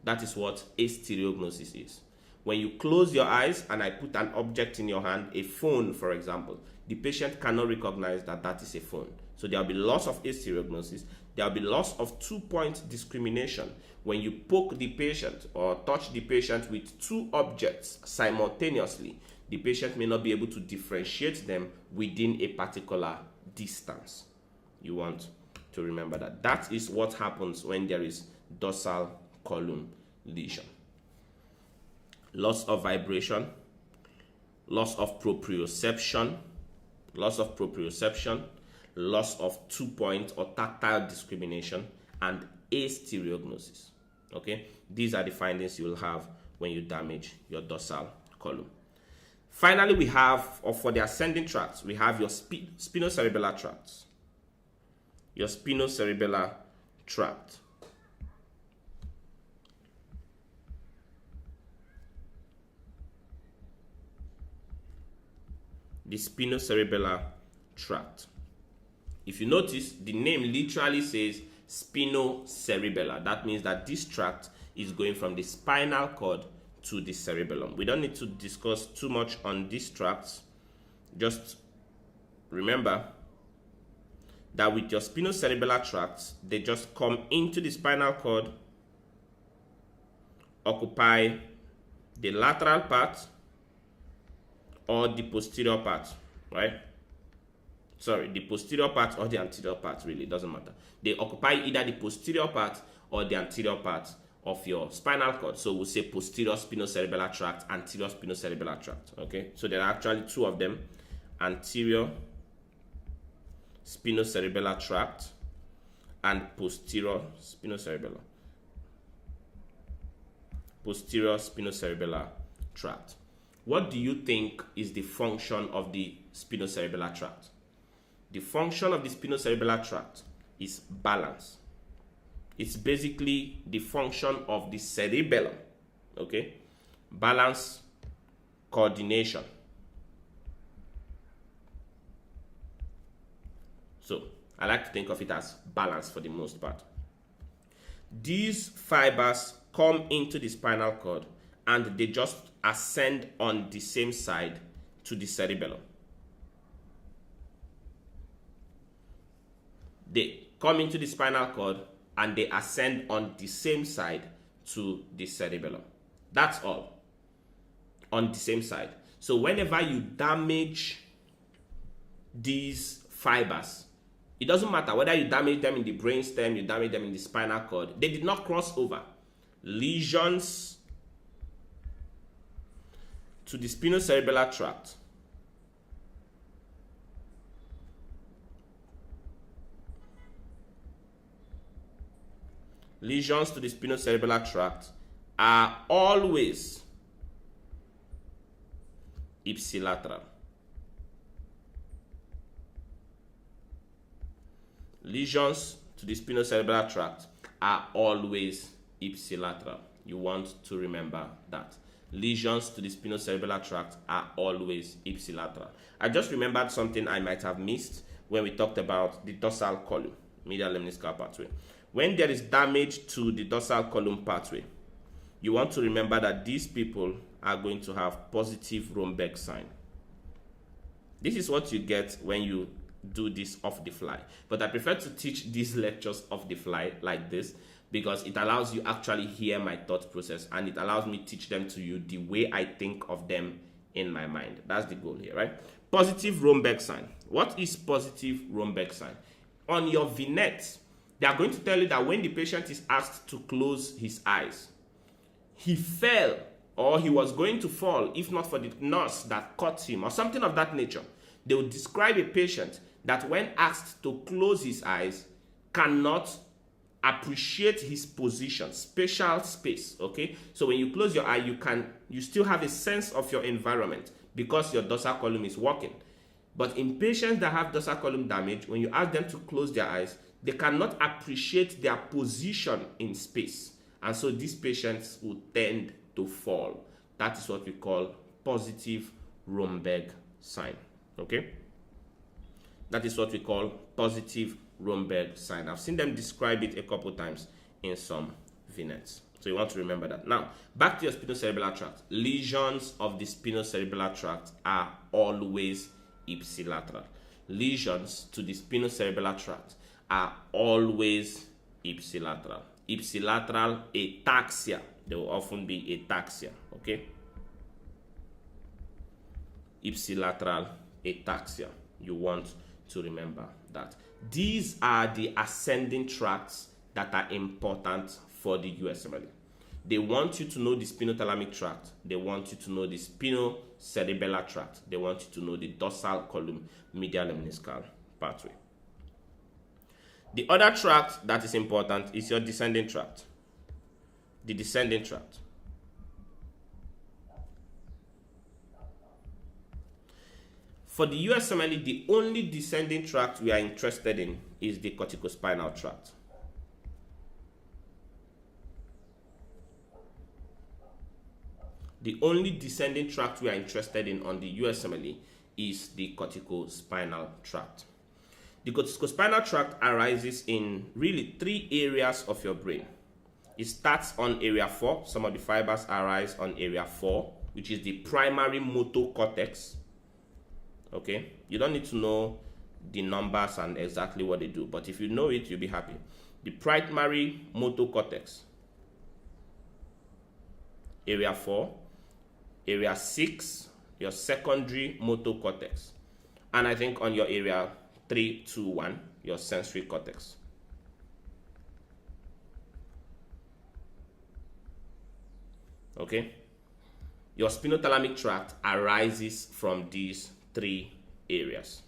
S1: That is what astereognosis is. When you close your eyes and I put an object in your hand, a phone for example, the patient cannot recognize that that is a phone. So there will be loss of astereognosis. There will be loss of 2-point discrimination. When you poke the patient or touch the patient with 2 objects simultaneously, the patient may not be able to differentiate them within a particular distance. You want to remember that. That is what happens when there is dorsal column lesion. Loss of vibration, loss of proprioception, loss of two-point or tactile discrimination, and astereognosis. Okay, these are the findings you will have when you damage your dorsal column. Finally, we have, or for the ascending tracts, we have your spinocerebellar tracts. Your spinocerebellar tract. The spinocerebellar tract. If you notice, the name literally says spinocerebellar. That means that this tract is going from the spinal cord to the cerebellum. We don't need to discuss too much on these tracts. Just remember that with your spinocerebellar tracts, they just come into the spinal cord, occupy the lateral part or the posterior part, right? Sorry, the posterior part or the anterior part, really, it doesn't matter. They occupy either the posterior part or the anterior part of your spinal cord. So we'll say posterior spinocerebellar tract, anterior spinocerebellar tract, okay? So there are actually two of them, anterior spinocerebellar tract and posterior spinocerebellar tract. What do you think is the function of the spinocerebellar tract? The function of the spinocerebellar tract is balance. It's basically the function of the cerebellum, okay? Balance, coordination. So I like to think of it as balance for the most part. These fibers come into the spinal cord and they just ascend on the same side to the cerebellum. They come into the spinal cord and they ascend on the same side to the cerebellum. That's all. On the same side. So whenever you damage these fibers, it doesn't matter whether you damage them in the brainstem, you damage them in the spinal cord, they did not cross over. Lesions to the spinocerebellar tract are always ipsilateral. Lesions to the spinocerebellar tract are always ipsilateral. You want to remember that. Lesions to the spinocerebellar tract are always ipsilateral. I just remembered something I might have missed when we talked about the dorsal column, medial lemniscal pathway. When there is damage to the dorsal column pathway, you want to remember that these people are going to have positive Romberg sign. This is what you get when you do this off the fly. But I prefer to teach these lectures off the fly like this because it allows you actually hear my thought process and it allows me to teach them to you the way I think of them in my mind. That's the goal here, right? Positive Romberg sign. What is positive Romberg sign? On your vignette, they are going to tell you that when the patient is asked to close his eyes, he fell or he was going to fall if not for the nurse that caught him or something of that nature. They will describe a patient that when asked to close his eyes cannot appreciate his position, spatial space, okay? So when you close your eye, you still have a sense of your environment because your dorsal column is working. But in patients that have dorsal column damage, when you ask them to close their eyes, they cannot appreciate their position in space. And so these patients will tend to fall. That is what we call positive Romberg sign, okay? That is what we call positive Romberg sign. I've seen them describe it a couple times in some vignettes. So you want to remember that. Now, back to your spinocerebellar tract. Lesions of the spinocerebellar tract are always ipsilateral. Lesions to the spinocerebellar tract are always ipsilateral. Ipsilateral ataxia. There will often be ataxia, okay? Ipsilateral ataxia. You want to remember that. These are the ascending tracts that are important for the USMLE. They want you to know the spinothalamic tract. They want you to know the spinocerebellar tract. They want you to know the dorsal column medial lemniscal pathway. The other tract that is important is your descending tract. The descending tract. For the USMLE, the only descending tract we are interested in is the corticospinal tract. The only descending tract we are interested in on the USMLE is the corticospinal tract. The corticospinal tract arises in really 3 areas of your brain. It starts on area 4. Some of the fibers arise on area 4, which is the primary motor cortex. Okay, you don't need to know the numbers and exactly what they do, but if you know it, you'll be happy. The primary motor cortex, area 4, area 6, your secondary motor cortex, and I think on your area 3, 2, 1, your sensory cortex. Okay, your spinothalamic tract arises from these 3 areas.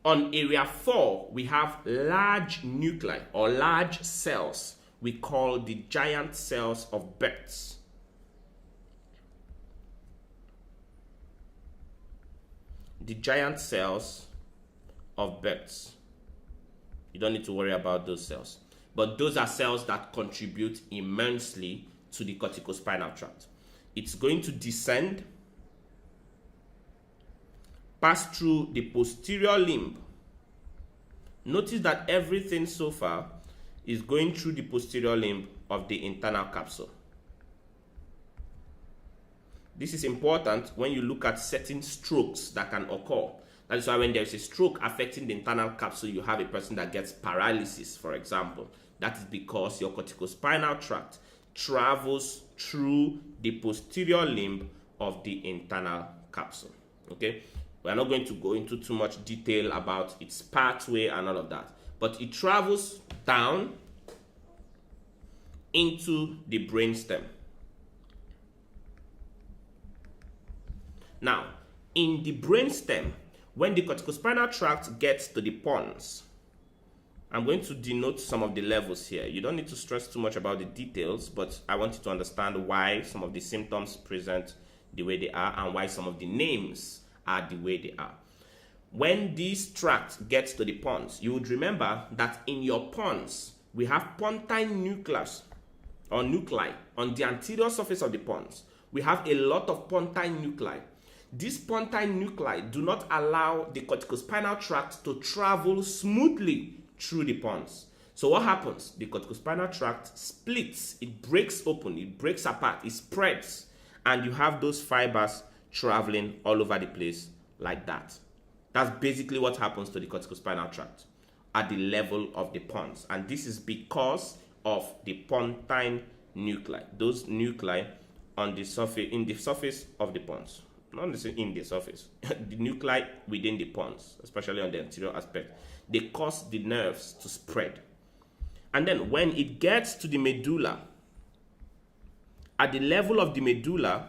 S1: On area 4, we have large nuclei or large cells we call the giant cells of Betz. The giant cells of Betz. You don't need to worry about those cells, but those are cells that contribute immensely to the corticospinal tract. It's going to descend, pass through the posterior limb. Notice that everything so far is going through the posterior limb of the internal capsule. This is important when you look at certain strokes that can occur. That is why when there is a stroke affecting the internal capsule, you have a person that gets paralysis, for example. That is because your corticospinal tract travels through the posterior limb of the internal capsule. Okay? We are not going to go into too much detail about its pathway and all of that, but it travels down into the brainstem. Now, in the brainstem, when the corticospinal tract gets to the pons, I'm going to denote some of the levels here. You don't need to stress too much about the details, but I want you to understand why some of the symptoms present the way they are and why some of the names are the way they are. When this tract gets to the pons, you would remember that in your pons, we have pontine nucleus or nuclei on the anterior surface of the pons. We have a lot of pontine nuclei. These pontine nuclei do not allow the corticospinal tract to travel smoothly through the pons. So what happens? The corticospinal tract splits, it breaks open, it breaks apart, it spreads, and you have those fibers traveling all over the place like that. That's basically what happens to the corticospinal tract at the level of the pons, and this is because of the pontine nuclei. Those nuclei on the surface, in the surface of the pons, not necessarily in the surface, the nuclei within the pons, especially on the anterior aspect, they cause the nerves to spread. And then when it gets to the medulla, at the level of the medulla,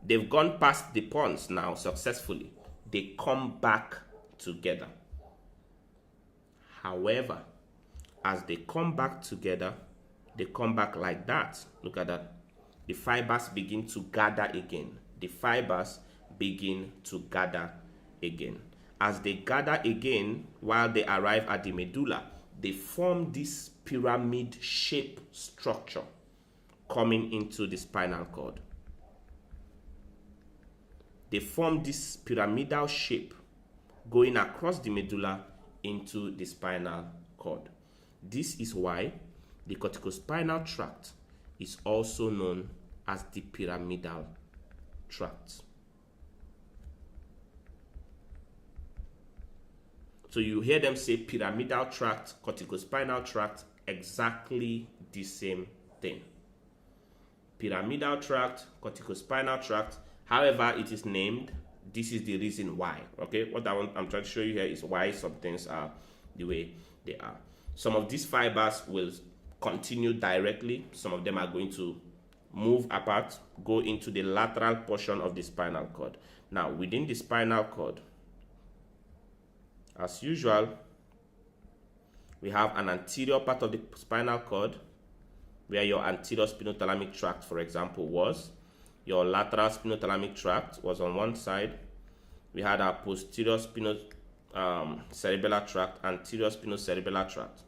S1: they've gone past the pons now successfully. They come back together. However, as they come back together, they come back like that. Look at that. The fibers begin to gather again. The fibers begin to gather again. As they gather again, while they arrive at the medulla, they form this pyramid-shaped structure coming into the spinal cord. They form this pyramidal shape going across the medulla into the spinal cord. This is why the corticospinal tract is also known as the pyramidal tract. So you hear them say pyramidal tract, corticospinal tract, exactly the same thing. Pyramidal tract, corticospinal tract, however it is named, this is the reason why. Okay, what I'm trying to show you here is why some things are the way they are. Some of these fibers will continue directly. Some of them are going to move apart, go into the lateral portion of the spinal cord. Now, within the spinal cord, as usual, we have an anterior part of the spinal cord where your anterior spinothalamic tract, for example, was. Your lateral spinothalamic tract was on one side. We had our posterior spinocerebellar tract, anterior spinocerebellar tract.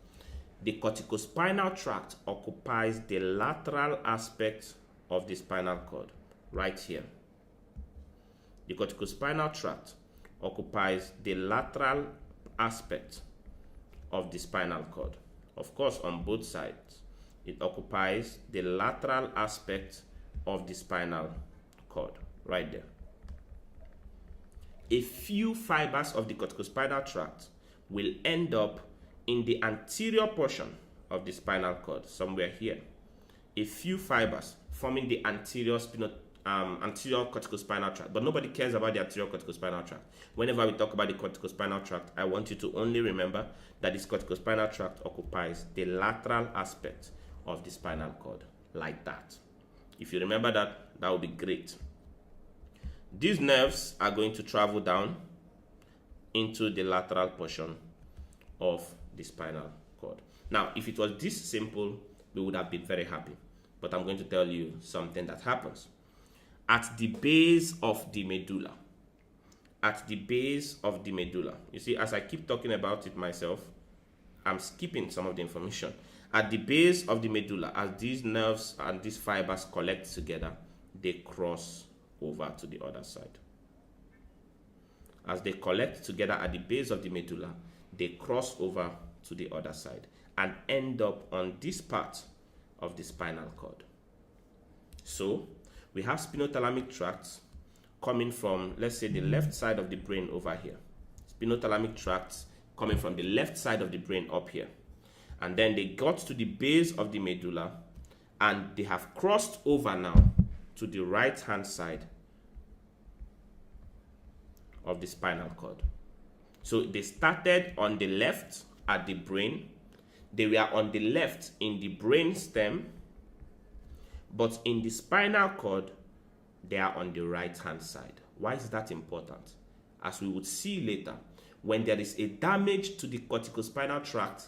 S1: The corticospinal tract occupies the lateral aspect of the spinal cord, right here. The corticospinal tract occupies the lateral aspect of the spinal cord. Of course, on both sides, it occupies the lateral aspect of the spinal cord, right there. A few fibers of the corticospinal tract will end up in the anterior portion of the spinal cord, somewhere here. A few fibers forming the anterior corticospinal tract, but nobody cares about the anterior corticospinal tract. Whenever we talk about the corticospinal tract, I want you to only remember that this corticospinal tract occupies the lateral aspect of the spinal cord, like that. If you remember that, that would be great. These nerves are going to travel down into the lateral portion of the spinal cord. Now, if it was this simple, we would have been very happy. But I'm going to tell you something that happens. At the base of the medulla, you see, as I keep talking about it myself, I'm skipping some of the information. At the base of the medulla, as these nerves and these fibers collect together, they cross over to the other side. As they collect together at the base of the medulla, they cross over to the other side and end up on this part of the spinal cord. So we have spinothalamic tracts coming from, let's say, the left side of the brain over here. Spinothalamic tracts coming from the left side of the brain up here. And then they got to the base of the medulla and they have crossed over now to the right hand side of the spinal cord. So they started on the left at the brain. They were on the left in the brain stem, but in the spinal cord, they are on the right hand side. Why is that important? As we would see later, when there is a damage to the corticospinal tract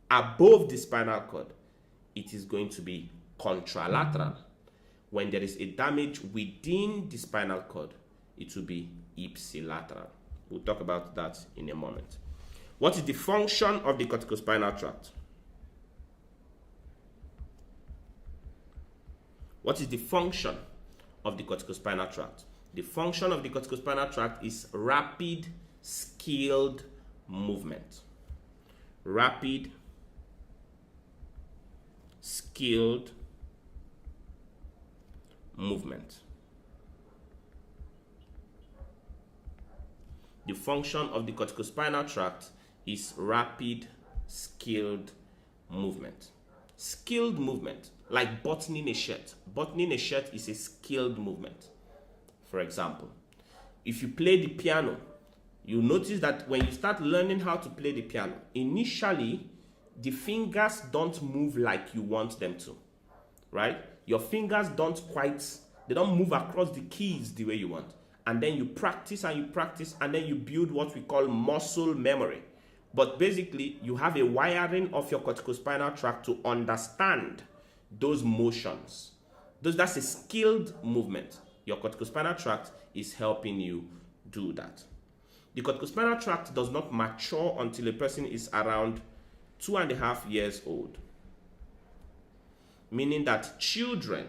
S1: above the spinal cord, it is going to be contralateral. When there is a damage within the spinal cord, it will be ipsilateral. We'll talk about that in a moment. What is the function of the corticospinal tract? What is the function of the corticospinal tract? The function of the corticospinal tract is rapid, skilled movement. Rapid, skilled movement. The function of the corticospinal tract is rapid, skilled movement. Skilled movement, like buttoning a shirt. Buttoning a shirt is a skilled movement. For example, if you play the piano, you notice that when you start learning how to play the piano, initially, the fingers don't move like you want them to, right? Your fingers don't move across the keys the way you want. And then you practice and then you build what we call muscle memory. But basically, you have a wiring of your corticospinal tract to understand those motions. That's a skilled movement. Your corticospinal tract is helping you do that. The corticospinal tract does not mature until a person is around 2.5 years old. Meaning that children,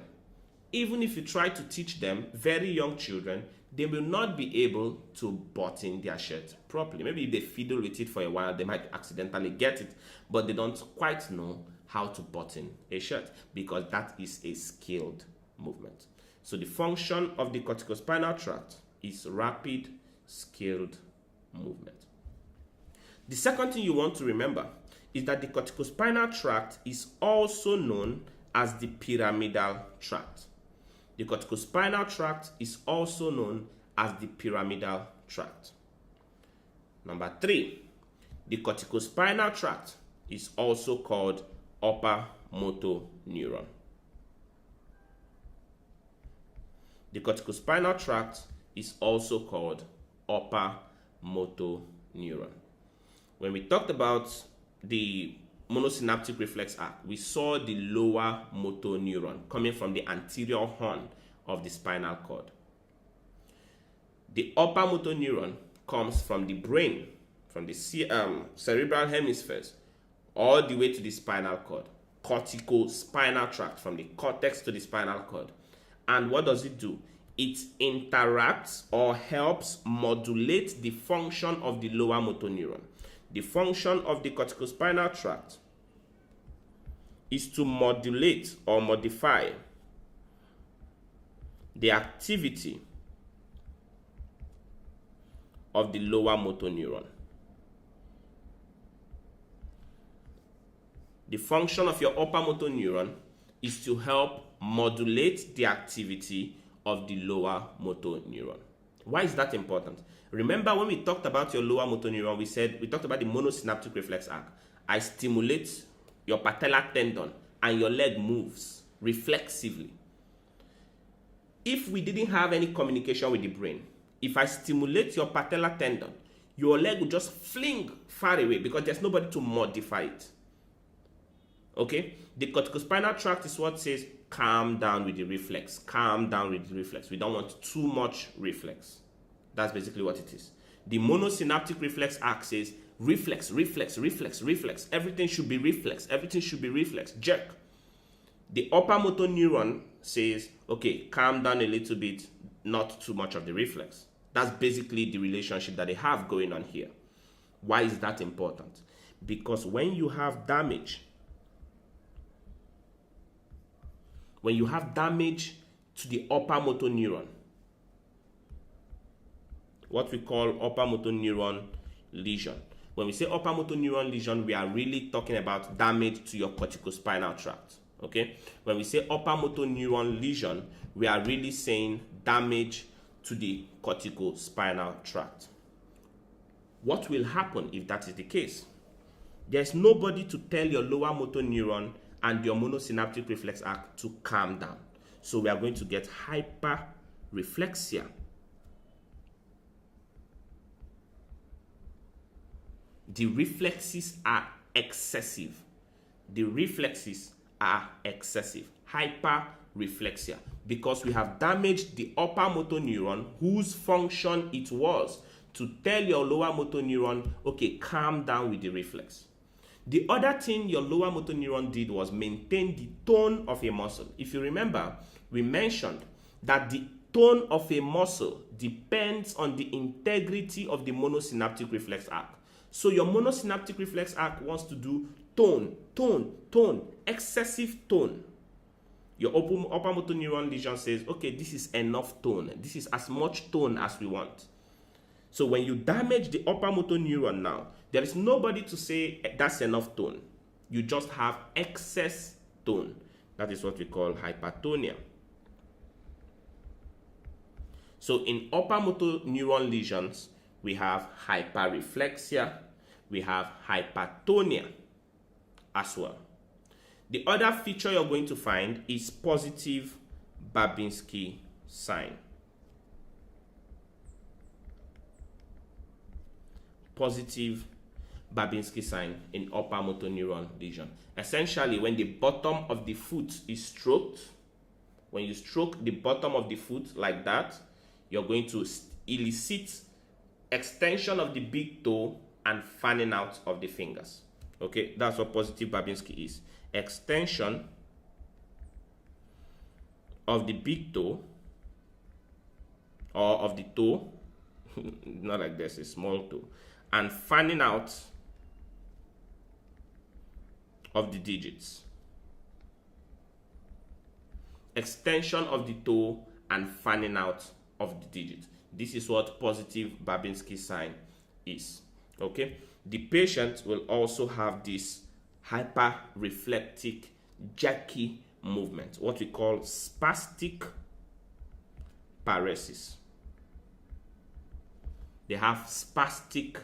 S1: even if you try to teach them, very young children, they will not be able to button their shirt properly. Maybe if they fiddle with it for a while, they might accidentally get it, but they don't quite know how to button a shirt because that is a skilled movement. So the function of the corticospinal tract is rapid, skilled movement. The second thing you want to remember is that the corticospinal tract is also known as the pyramidal tract. The corticospinal tract is also known as the pyramidal tract. Number 3, the corticospinal tract is also called upper motor neuron. The corticospinal tract is also called upper motor neuron. When we talked about the monosynaptic reflex arc, we saw the lower motor neuron coming from the anterior horn of the spinal cord. The upper motor neuron comes from the brain, from the cerebral hemispheres, all the way to the spinal cord. Corticospinal tract, from the cortex to the spinal cord. And what does it do? It interacts or helps modulate the function of the lower motor neuron. The function of the corticospinal tract is to modulate or modify the activity of the lower motor neuron. The function of your upper motor neuron is to help modulate the activity of the lower motor neuron. Why is that important? Remember when we talked about your lower motor neuron, we talked about the monosynaptic reflex arc. I stimulate your patellar tendon and your leg moves reflexively. If we didn't have any communication with the brain, if I stimulate your patellar tendon, your leg will just fling far away because there's nobody to modify it. Okay? The corticospinal tract is what says, calm down with the reflex. Calm down with the reflex. We don't want too much reflex. That's basically what it is. The monosynaptic reflex arc says, reflex, reflex, reflex, reflex. Everything should be reflex. Everything should be reflex. Jerk. The upper motor neuron says, okay, calm down a little bit, not too much of the reflex. That's basically the relationship that they have going on here. Why is that important? Because when you have damage to the upper motor neuron, what we call upper motor neuron lesion. When we say upper motor neuron lesion, we are really talking about damage to your corticospinal tract. Okay? When we say upper motor neuron lesion, we are really saying damage to the corticospinal tract. What will happen if that is the case? There's nobody to tell your lower motor neuron and your monosynaptic reflex arc to calm down. So we are going to get hyperreflexia. The reflexes are excessive. The reflexes are excessive. Hyperreflexia. Because we have damaged the upper motor neuron whose function it was to tell your lower motor neuron, okay, calm down with the reflex. The other thing your lower motor neuron did was maintain the tone of a muscle. If you remember, we mentioned that the tone of a muscle depends on the integrity of the monosynaptic reflex arc. So your monosynaptic reflex arc wants to do tone, tone, tone, excessive tone. Your upper motor neuron lesion says, okay, this is enough tone. This is as much tone as we want. So when you damage the upper motor neuron now, there is nobody to say that's enough tone. You just have excess tone. That is what we call hypertonia. So in upper motor neuron lesions, we have hyperreflexia, we have hypertonia as well. The other feature you're going to find is positive Babinski sign. Positive Babinski sign in upper motor neuron lesion. Essentially, when the bottom of the foot is stroked, when you stroke the bottom of the foot like that, you're going to elicit extension of the big toe and fanning out of the fingers. Okay, that's what positive Babinski is. Extension of the big toe or of the toe, not like this, a small toe, and fanning out of the digits. Extension of the toe and fanning out of the digits. This is what positive Babinski sign is. Okay, the patient will also have this hyperreflectic jerky movement, what we call spastic paresis. They have spastic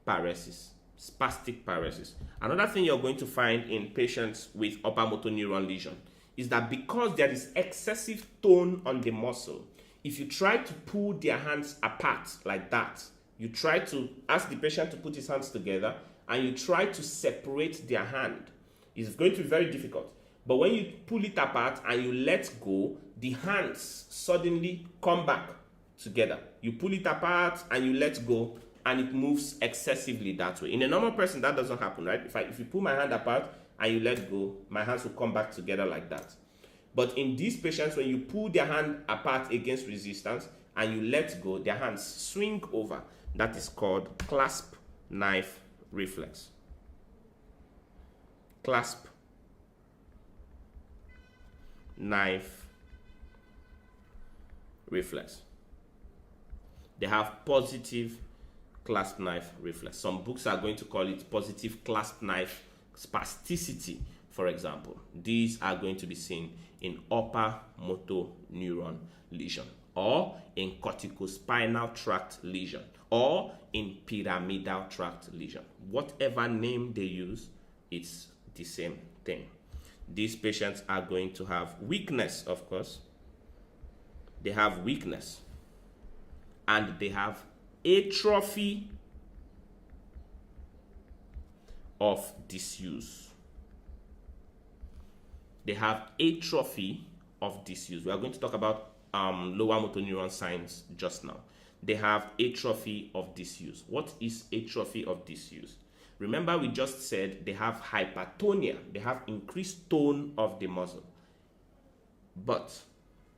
S1: paresis. spastic paralysis. Another thing you're going to find in patients with upper motor neuron lesion is that because there is excessive tone on the muscle, if you try to pull their hands apart like that, you try to ask the patient to put his hands together and you try to separate their hand, it's going to be very difficult. But when you pull it apart and you let go, the hands suddenly come back together. You pull it apart and you let go, and it moves excessively that way. In a normal person, that doesn't happen, right? If you pull my hand apart and you let go, my hands will come back together like that. But in these patients, when you pull their hand apart against resistance and you let go, their hands swing over. That is called clasp knife reflex. Clasp knife reflex. They have positive clasp knife reflex. Some books are going to call it positive clasp knife spasticity, for example. These are going to be seen in upper motor neuron lesion, or in corticospinal tract lesion, or in pyramidal tract lesion. Whatever name they use, it's the same thing. These patients are going to have weakness, of course. They have weakness. And they have atrophy of disuse. They have atrophy of disuse. We are going to talk about lower motor neuron signs just now. They have atrophy of disuse. What is atrophy of disuse? Remember, we just said they have hypertonia. They have increased tone of the muscle. But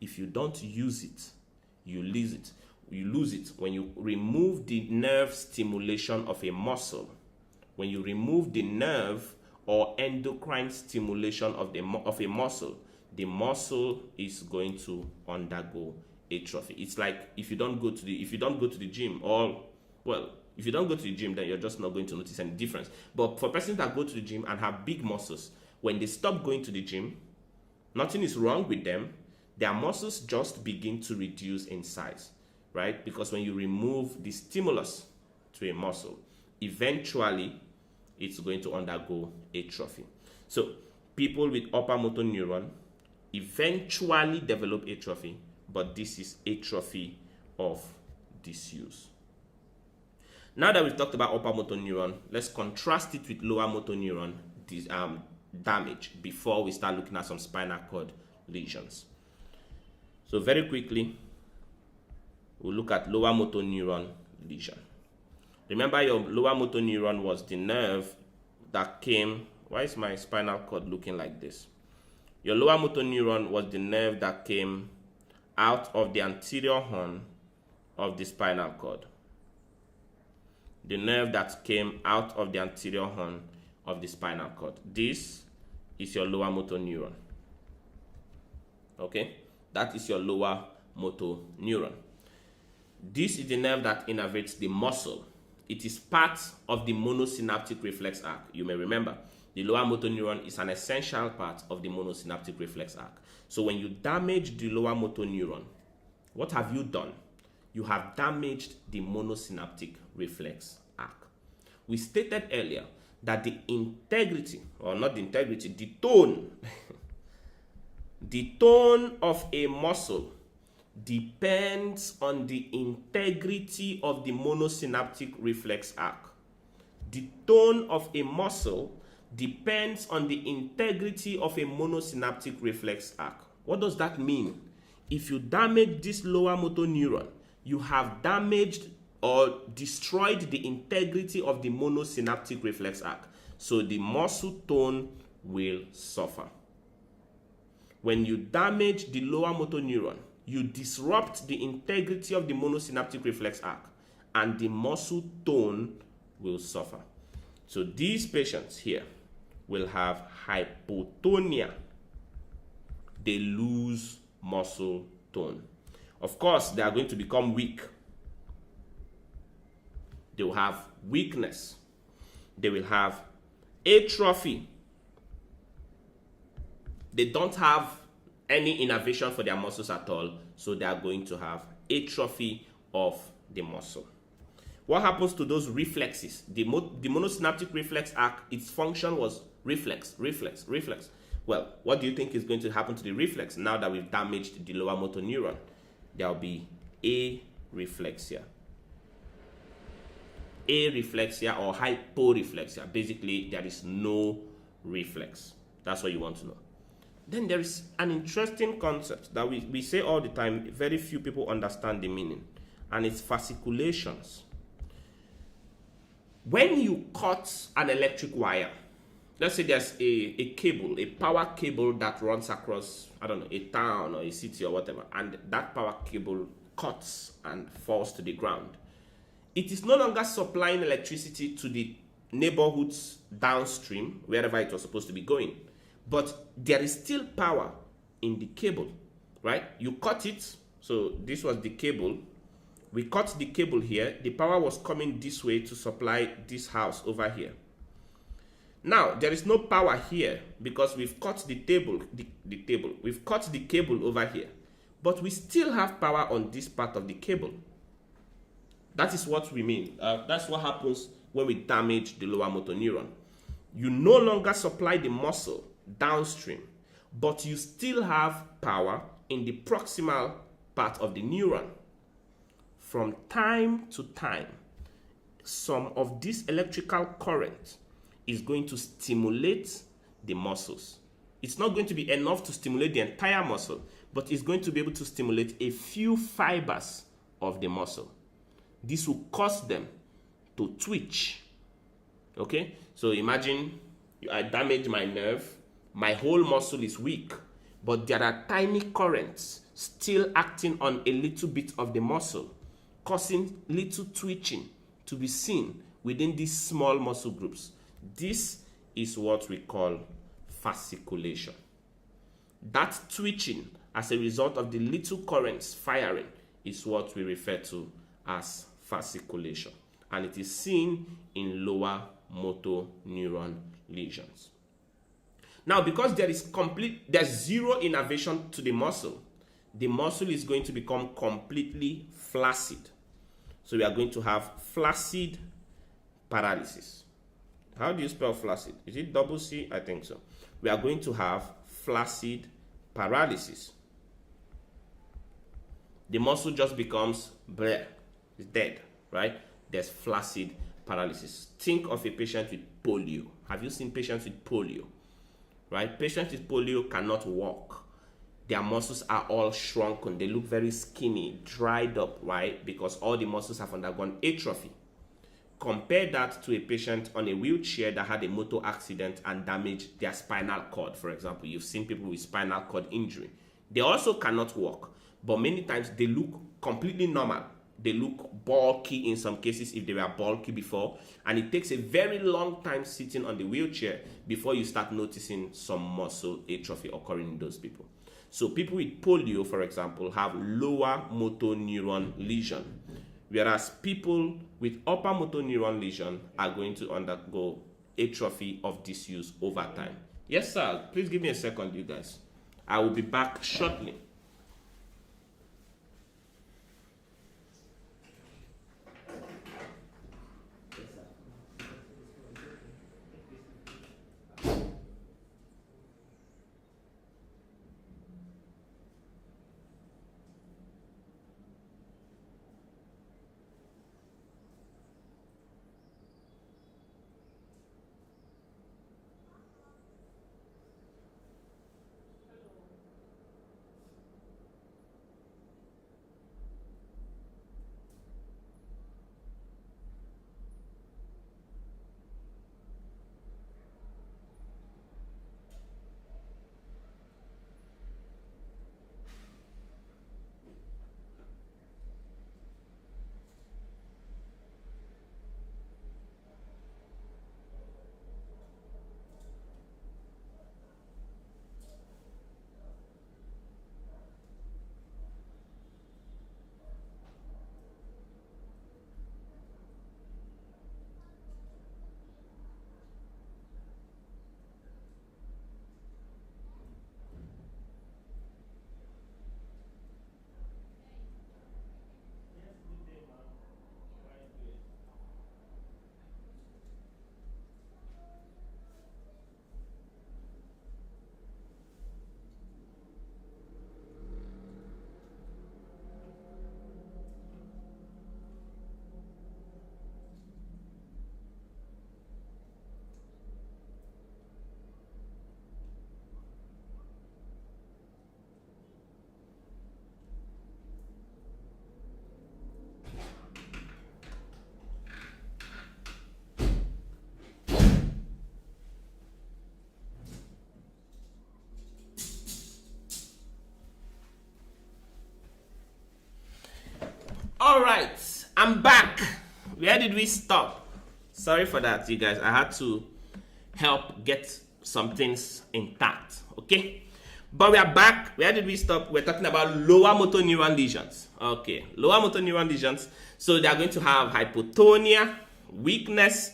S1: if you don't use it, you lose it. You lose it when you remove the nerve stimulation of a muscle. When you remove the nerve or endocrine stimulation of a muscle, the muscle is going to undergo atrophy. It's like if you don't go to the gym, or well, if you don't go to the gym, then you're just not going to notice any difference. But for persons that go to the gym and have big muscles, when they stop going to the gym, nothing is wrong with them. Their muscles just begin to reduce in size, right? Because when you remove the stimulus to a muscle, eventually it's going to undergo atrophy. So people with upper motor neuron eventually develop atrophy, but this is atrophy of disuse. Now that we've talked about upper motor neuron, let's contrast it with lower motor neuron damage before we start looking at some spinal cord lesions. So very quickly, we'll look at lower motor neuron lesion. Remember, your lower motor neuron was the nerve that came. Why is my spinal cord looking like this? Your lower motor neuron was the nerve that came out of the anterior horn of the spinal cord. The nerve that came out of the anterior horn of the spinal cord. This is your lower motor neuron. Okay? That is your lower motor neuron. This is the nerve that innervates the muscle. It is part of the monosynaptic reflex arc. You may remember, the lower motor neuron is an essential part of the monosynaptic reflex arc. So when you damage the lower motor neuron, what have you done? You have damaged the monosynaptic reflex arc. We stated earlier that the integrity, or not the integrity, the tone, the tone of a muscle depends on the integrity of the monosynaptic reflex arc. The tone of a muscle depends on the integrity of a monosynaptic reflex arc. What does that mean? If you damage this lower motor neuron, you have damaged or destroyed the integrity of the monosynaptic reflex arc. So the muscle tone will suffer. When you damage the lower motor neuron, you disrupt the integrity of the monosynaptic reflex arc, and the muscle tone will suffer. So these patients here will have hypotonia. They lose muscle tone. Of course, they are going to become weak. They will have weakness. They will have atrophy. They don't have any innervation for their muscles at all, so they are going to have atrophy of the muscle. What happens to those reflexes? The monosynaptic reflex arc, its function was reflex, reflex, reflex. Well, what do you think is going to happen to the reflex now that we've damaged the lower motor neuron? There will be areflexia. Areflexia or hyporeflexia. Basically, there is no reflex. That's what you want to know. Then there is an interesting concept that we say all the time, very few people understand the meaning, and it's fasciculations. When you cut an electric wire, let's say there's a cable, a power cable that runs across, I don't know, a town or a city or whatever, and that power cable cuts and falls to the ground. It is no longer supplying electricity to the neighborhoods downstream, wherever it was supposed to be going. But there is still power in the cable, right? You cut it, so this was the cable. We cut the cable here. The power was coming this way to supply this house over here. Now, there is no power here because we've cut the table, We've cut the cable over here. But we still have power on this part of the cable. That is what we mean. That's what happens when we damage the lower motor neuron. You no longer supply the muscle downstream, but you still have power in the proximal part of the neuron. From time to time, some of this electrical current is going to stimulate the muscles. It's not going to be enough to stimulate the entire muscle, but it's going to be able to stimulate a few fibers of the muscle. This will cause them to twitch. Okay? So imagine I damage my nerve, my whole muscle is weak, but there are tiny currents still acting on a little bit of the muscle, causing little twitching to be seen within these small muscle groups. This is what we call fasciculation. That twitching as a result of the little currents firing is what we refer to as fasciculation, and it is seen in lower motor neuron lesions. Now, because there's zero innervation to the muscle is going to become completely flaccid. So we are going to have flaccid paralysis. How do you spell flaccid? Is it double C? I think so. We are going to have flaccid paralysis. The muscle just becomes bleh. It's dead, right? There's flaccid paralysis. Think of a patient with polio. Have you seen patients with polio? Right? Patients with polio cannot walk. Their muscles are all shrunken. They look very skinny, dried up, right? Because all the muscles have undergone atrophy. Compare that to a patient on a wheelchair that had a motor accident and damaged their spinal cord, for example. You've seen people with spinal cord injury. They also cannot walk, but many times they look completely normal. They look bulky in some cases if they were bulky before, and it takes a very long time sitting on the wheelchair before you start noticing some muscle atrophy occurring in those people. So people with polio, for example, have lower motor neuron lesion, whereas people with upper motor neuron lesion are going to undergo atrophy of disuse over time. Yes, sir. Please give me a second, you guys. I will be back shortly. All right, I'm back. Where did we stop? Sorry for that, you guys. I had to help get some things intact, okay? But we are back. Where did we stop? We're talking about lower motor neuron lesions. Okay, lower motor neuron lesions. So they are going to have hypotonia, weakness,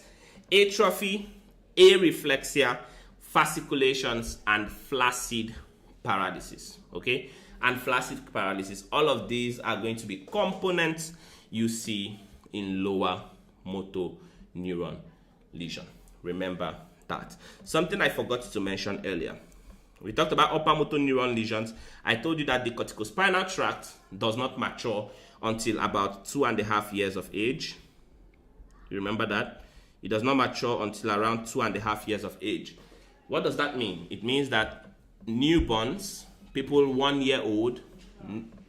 S1: atrophy, areflexia, fasciculations, and flaccid paralysis, okay? And flaccid paralysis, all of these are going to be components you see in lower motor neuron lesion. Remember that. Something I forgot to mention earlier. We talked about upper motor neuron lesions. I told you that the corticospinal tract does not mature until about 2.5 years of age. You remember that? It does not mature until around 2.5 years of age. What does that mean? It means that newborns, people 1 year old,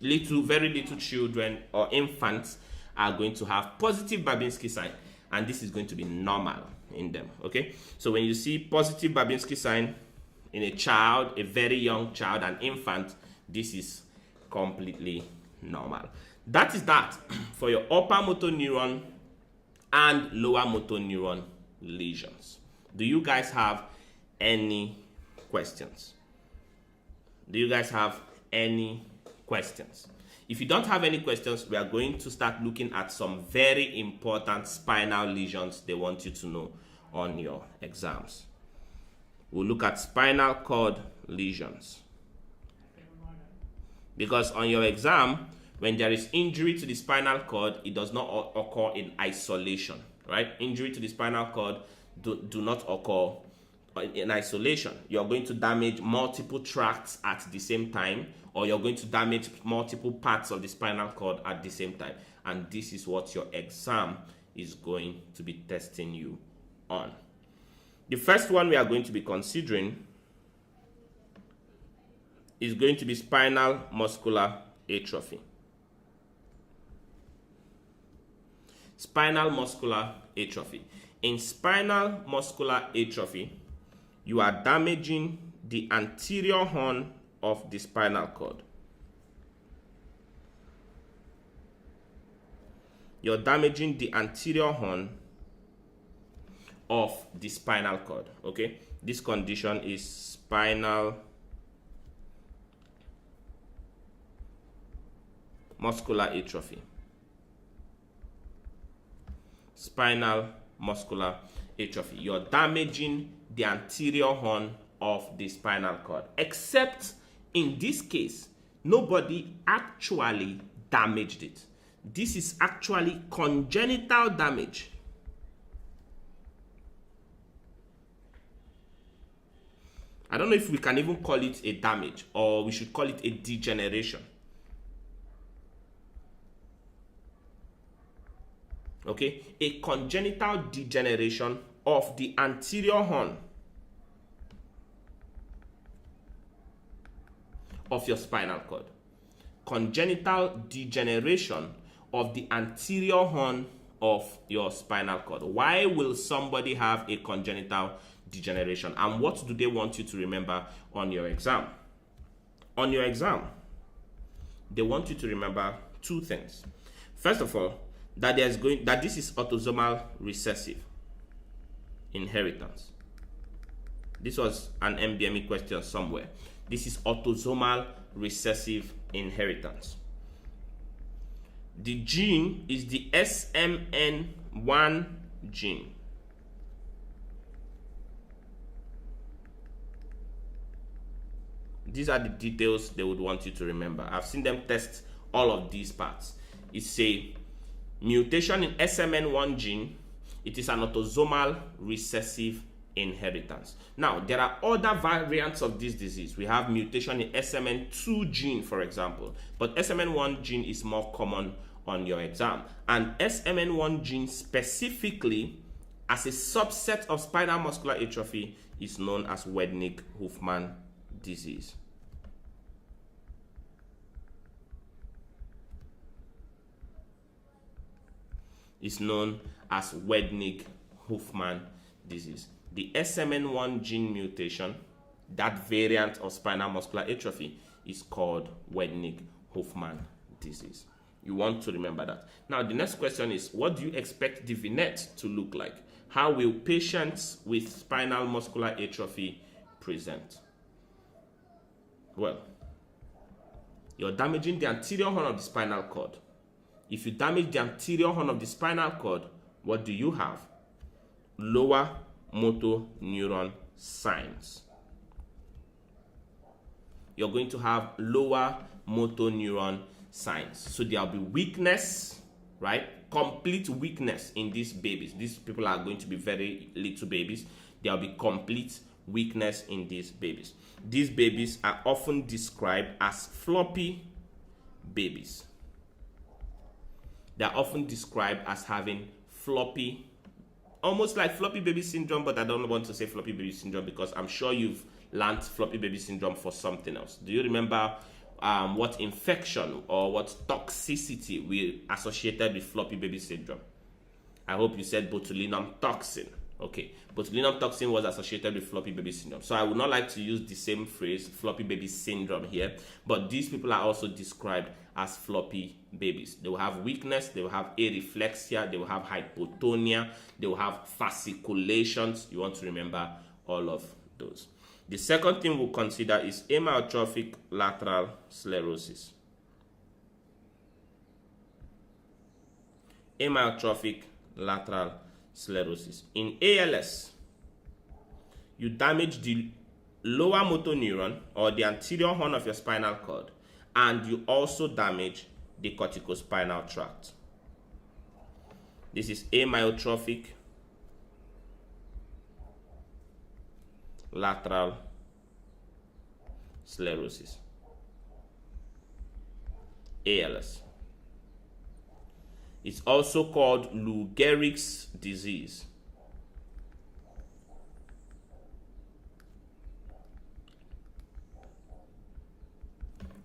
S1: very little children or infants are going to have positive Babinski sign, and this is going to be normal in them, okay? So when you see positive Babinski sign in a child, a very young child, an infant, this is completely normal. That is that for your upper motor neuron and lower motor neuron lesions. Do you guys have any questions? Do you guys have any questions? If you don't have any questions, we are going to start looking at some very important spinal lesions they want you to know on your exams. We'll look at spinal cord lesions. Because on your exam, when there is injury to the spinal cord, it does not occur in isolation, right? Injury to the spinal cord do not occur in isolation. You're going to damage multiple tracts at the same time, or you're going to damage multiple parts of the spinal cord at the same time. And this is what your exam is going to be testing you on. The first one we are going to be considering is going to be spinal muscular atrophy. Spinal muscular atrophy. In spinal muscular atrophy, you are damaging the anterior horn of the spinal cord. You're damaging the anterior horn of the spinal cord, okay? This condition is spinal muscular atrophy. Spinal muscular atrophy. You're damaging the anterior horn of the spinal cord. Except in this case, nobody actually damaged it. This is actually congenital damage. I don't know if we can even call it a damage, or we should call it a degeneration. Okay, a congenital degeneration of the anterior horn of your spinal cord. Congenital degeneration of the anterior horn of your spinal cord. Why will somebody have a congenital degeneration, and what do they want you to remember on your exam? On your exam, they want you to remember two things. First of all, that this is autosomal recessive inheritance. This was an MBME question somewhere. This is autosomal recessive inheritance. The gene is the SMN1 gene. These are the details they would want you to remember. I've seen them test all of these parts. It's a mutation in SMN1 gene. It is an autosomal recessive inheritance. Now, there are other variants of this disease. We have mutation in SMN2 gene, for example, but SMN1 gene is more common on your exam. And SMN1 gene specifically, as a subset of spinal muscular atrophy, is known as Wednig-Hoffmann disease. Is known as Wednig-Hoffmann disease. The SMN1 gene mutation, that variant of spinal muscular atrophy, is called Wednig-Hoffmann disease. You want to remember that. Now, the next question is, what do you expect the vignette to look like? How will patients with spinal muscular atrophy present? Well, you're damaging the anterior horn of the spinal cord. If you damage the anterior horn of the spinal cord, what do you have? Lower motor neuron signs. You're going to have lower motor neuron signs. So there'll be weakness, right? Complete weakness in these babies. These people are going to be very little babies. There'll be complete weakness in these babies. These babies are often described as floppy babies. They are often described as having floppy, almost like floppy baby syndrome, but I don't want to say floppy baby syndrome because I'm sure you've learned floppy baby syndrome for something else. Do you remember what infection or what toxicity we associated with floppy baby syndrome? I hope you said botulinum toxin. Okay, botulinum toxin was associated with floppy baby syndrome. So I would not like to use the same phrase, floppy baby syndrome here, but these people are also described as floppy babies. They will have weakness, they will have areflexia, they will have hypotonia, they will have fasciculations. You want to remember all of those. The second thing we'll consider is amyotrophic lateral sclerosis. Amyotrophic lateral sclerosis. In ALS, you damage the lower motor neuron or the anterior horn of your spinal cord, and you also damage the corticospinal tract. This is amyotrophic lateral sclerosis, ALS. It's also called Lou Gehrig's disease.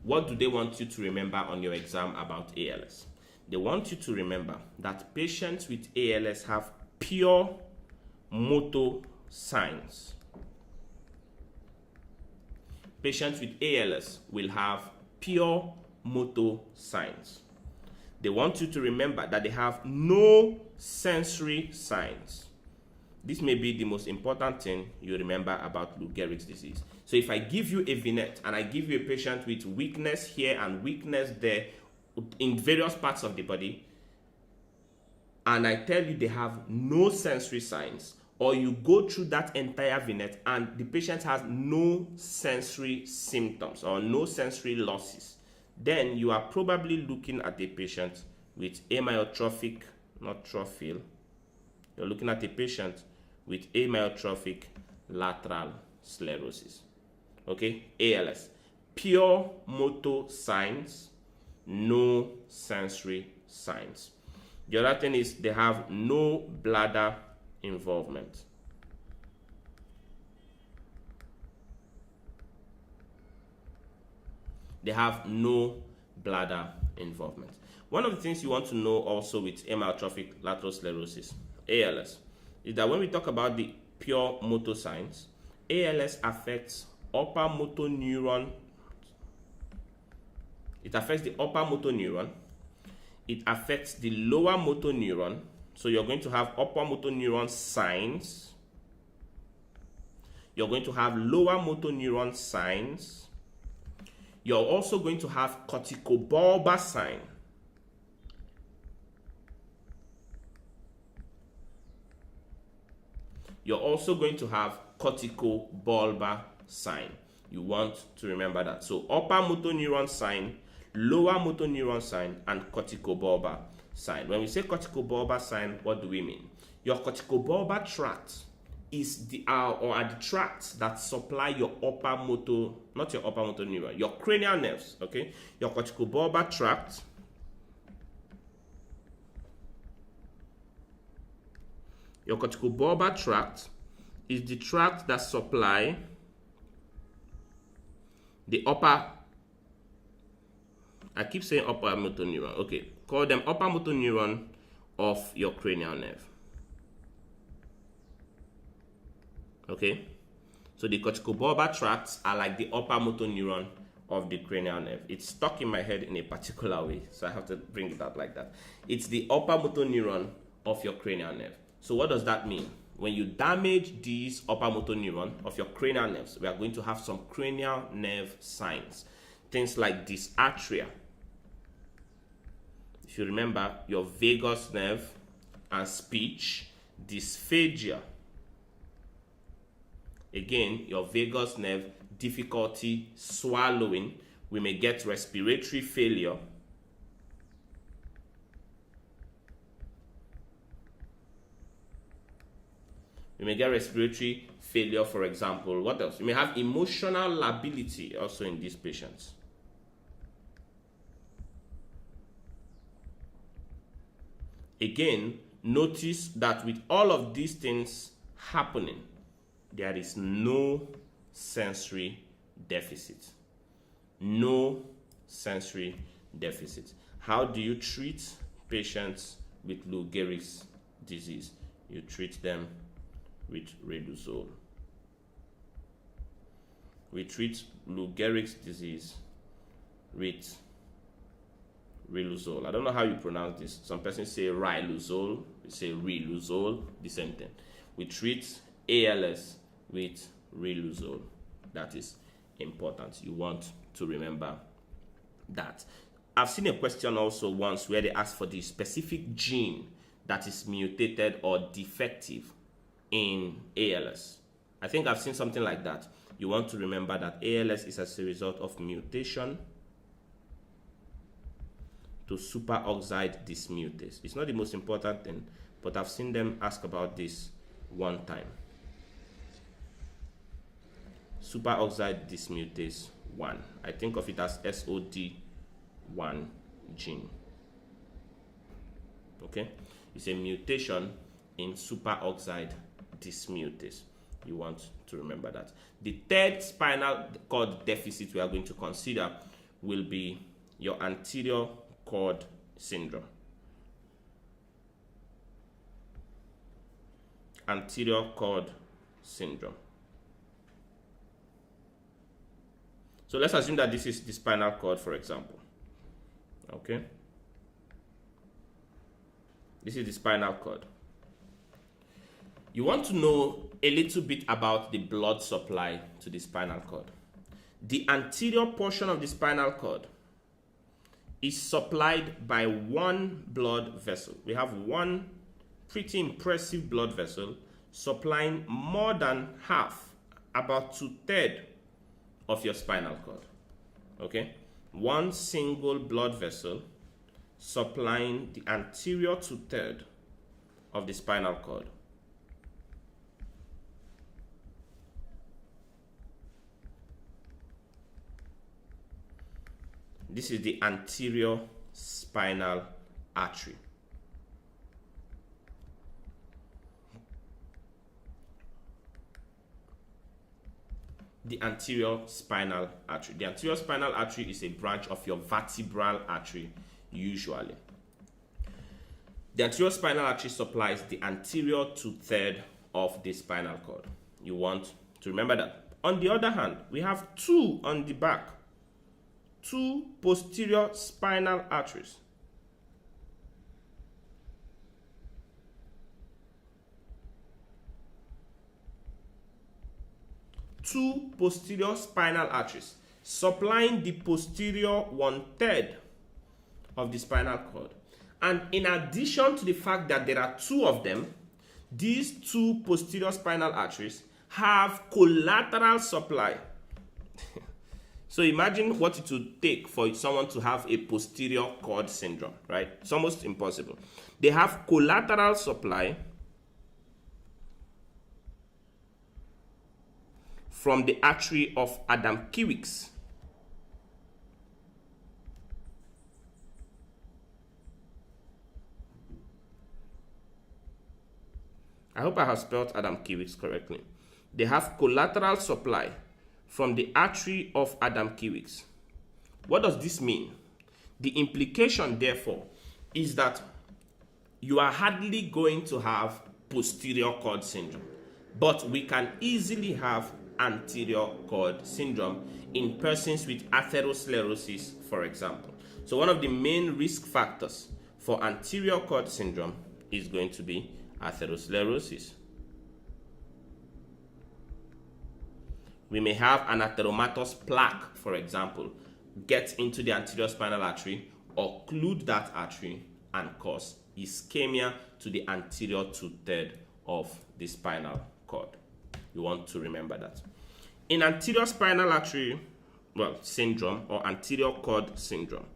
S1: What do they want you to remember on your exam about ALS? They want you to remember that patients with ALS have pure motor signs. Patients with ALS will have pure motor signs. They want you to remember that they have no sensory signs. This may be the most important thing you remember about Lou Gehrig's disease. So if I give you a vignette and I give you a patient with weakness here and weakness there in various parts of the body, and I tell you they have no sensory signs, or you go through that entire vignette and the patient has no sensory symptoms or no sensory losses, then you are probably looking at a patient with amyotrophic, not trophic. You're looking at a patient with amyotrophic lateral sclerosis. Okay, ALS. Pure motor signs, no sensory signs. The other thing is they have no bladder involvement. They have no bladder involvement. One of the things you want to know also with amyotrophic lateral sclerosis, ALS, is that when we talk about the pure motor signs, ALS affects upper motor neuron. It affects the upper motor neuron. It affects the lower motor neuron. So you're going to have upper motor neuron signs. You're going to have lower motor neuron signs. You're also going to have corticobulbar sign. You're also going to have corticobulbar sign. You want to remember that. So upper motor neuron sign, lower motor neuron sign, and corticobulbar sign. When we say corticobulbar sign, what do we mean? Your corticobulbar tract is the are the tracts that supply your upper motor, not your upper motor neuron, your cranial nerves. Okay, your corticobulbar tract is the tract that supply the upper, I keep saying upper motor neuron, okay, call them upper motor neuron of your cranial nerve. Okay, so the corticobulbar tracts are like the upper motor neuron of the cranial nerve. It's stuck in my head in a particular way, so I have to bring it out like that. It's the upper motor neuron of your cranial nerve. So what does that mean? When you damage these upper motor neuron of your cranial nerves, we are going to have some cranial nerve signs. Things like dysarthria. If you remember, your vagus nerve and speech, dysphagia. Again, your vagus nerve, difficulty swallowing. We may get respiratory failure. We may get respiratory failure, for example. What else? You may have emotional lability also in these patients. Again, notice that with all of these things happening, there is no sensory deficit. No sensory deficit. How do you treat patients with Lou Gehrig's disease? You treat them with riluzole. We treat Lou Gehrig's disease with riluzole. I don't know how you pronounce this. Some persons say riluzole, we say riluzole, the same thing. We treat ALS with riluzole. That is important. You want to remember that. I've seen a question also once where they asked for the specific gene that is mutated or defective in ALS. I think I've seen something like that. You want to remember that ALS is as a result of mutation to superoxide dismutase. It's not the most important thing, but I've seen them ask about this one time. Superoxide dismutase 1. I think of it as SOD1 gene. Okay? It's a mutation in superoxide dismutase. You want to remember that. The third spinal cord deficit we are going to consider will be your anterior cord syndrome. Anterior cord syndrome. So let's assume that this is the spinal cord, for example. Okay? This is the spinal cord. You want to know a little bit about the blood supply to the spinal cord. The anterior portion of the spinal cord is supplied by one blood vessel. We have one pretty impressive blood vessel supplying more than half, about 2/3 of your spinal cord. Okay? One single blood vessel supplying the anterior 2/3 of the spinal cord. This is the anterior spinal artery. The anterior spinal artery. The anterior spinal artery is a branch of your vertebral artery, usually. The anterior spinal artery supplies the anterior 2/3 of the spinal cord. You want to remember that. On the other hand, we have two on the back. Two posterior spinal arteries. Two posterior spinal arteries supplying the posterior 1/3 of the spinal cord. And in addition to the fact that there are two of them, these two posterior spinal arteries have collateral supply. So imagine what it would take for someone to have a posterior cord syndrome, right? It's almost impossible. They have collateral supply from the artery of Adam-Kiewicz. I hope I have spelled Adam-Kiewicz correctly. They have collateral supply from the artery of Adam-Kiewicz. What does this mean? The implication, therefore, is that you are hardly going to have posterior cord syndrome, but we can easily have anterior cord syndrome in persons with atherosclerosis, for example. So one of the main risk factors for anterior cord syndrome is going to be atherosclerosis. We may have an atheromatous plaque, for example, get into the anterior spinal artery, occlude that artery, and cause ischemia to the anterior two-thirds of the spinal cord. You want to remember that. In anterior spinal artery, syndrome or anterior cord syndrome,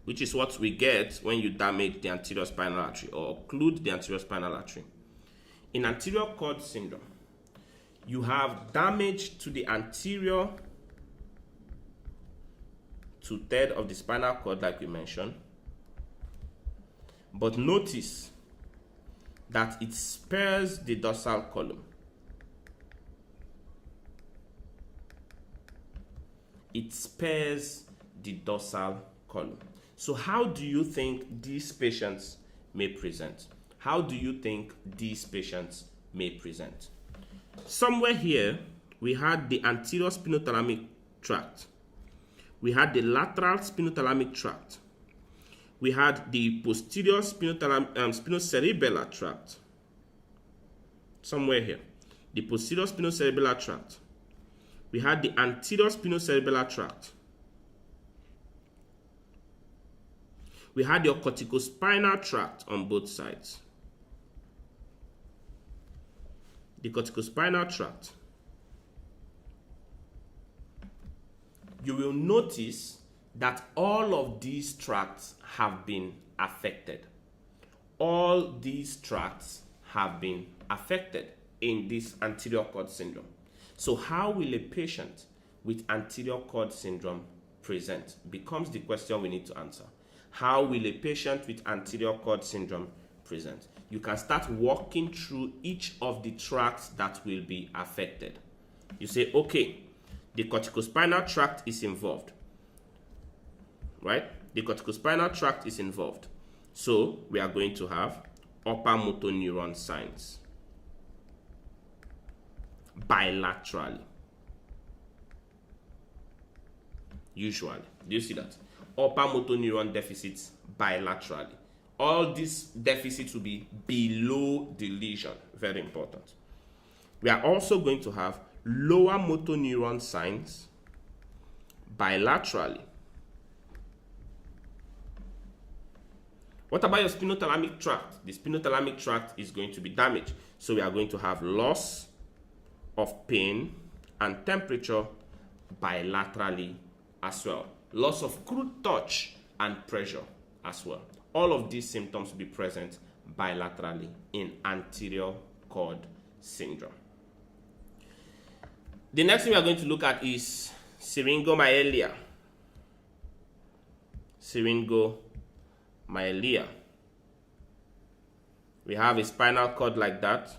S1: which is what we get when you damage the anterior spinal artery or occlude the anterior spinal artery. In anterior cord syndrome, you have damage to the anterior two-thirds of the spinal cord, like we mentioned. But notice that it spares the dorsal column. It spares the dorsal column. So how do you think these patients may present? How do you think these patients may present? Somewhere here, we had the anterior spinothalamic tract. We had the lateral spinothalamic tract. We had the posterior spinocerebellar tract. Somewhere here. The posterior spinocerebellar tract. We had the anterior spinocerebellar tract. We had your corticospinal tract on both sides. The corticospinal tract. You will notice that all of these tracts have been affected. All these tracts have been affected in this anterior cord syndrome. So how will a patient with anterior cord syndrome present? Becomes the question we need to answer. How will a patient with anterior cord syndrome present? You can start walking through each of the tracts that will be affected. You say, okay, the corticospinal tract is involved, right? The corticospinal tract is involved. So we are going to have upper motor neuron signs bilaterally. Usually, do you see that? Upper motor neuron deficits bilaterally. All these deficits will be below the lesion. Very important. We are also going to have lower motor neuron signs bilaterally. What about your spinothalamic tract? The spinothalamic tract is going to be damaged. So we are going to have loss of pain and temperature bilaterally as well. Loss of crude touch and pressure as well. All of these symptoms will be present bilaterally in anterior cord syndrome. The next thing we are going to look at is syringomyelia. Syringomyelia. We have a spinal cord like that.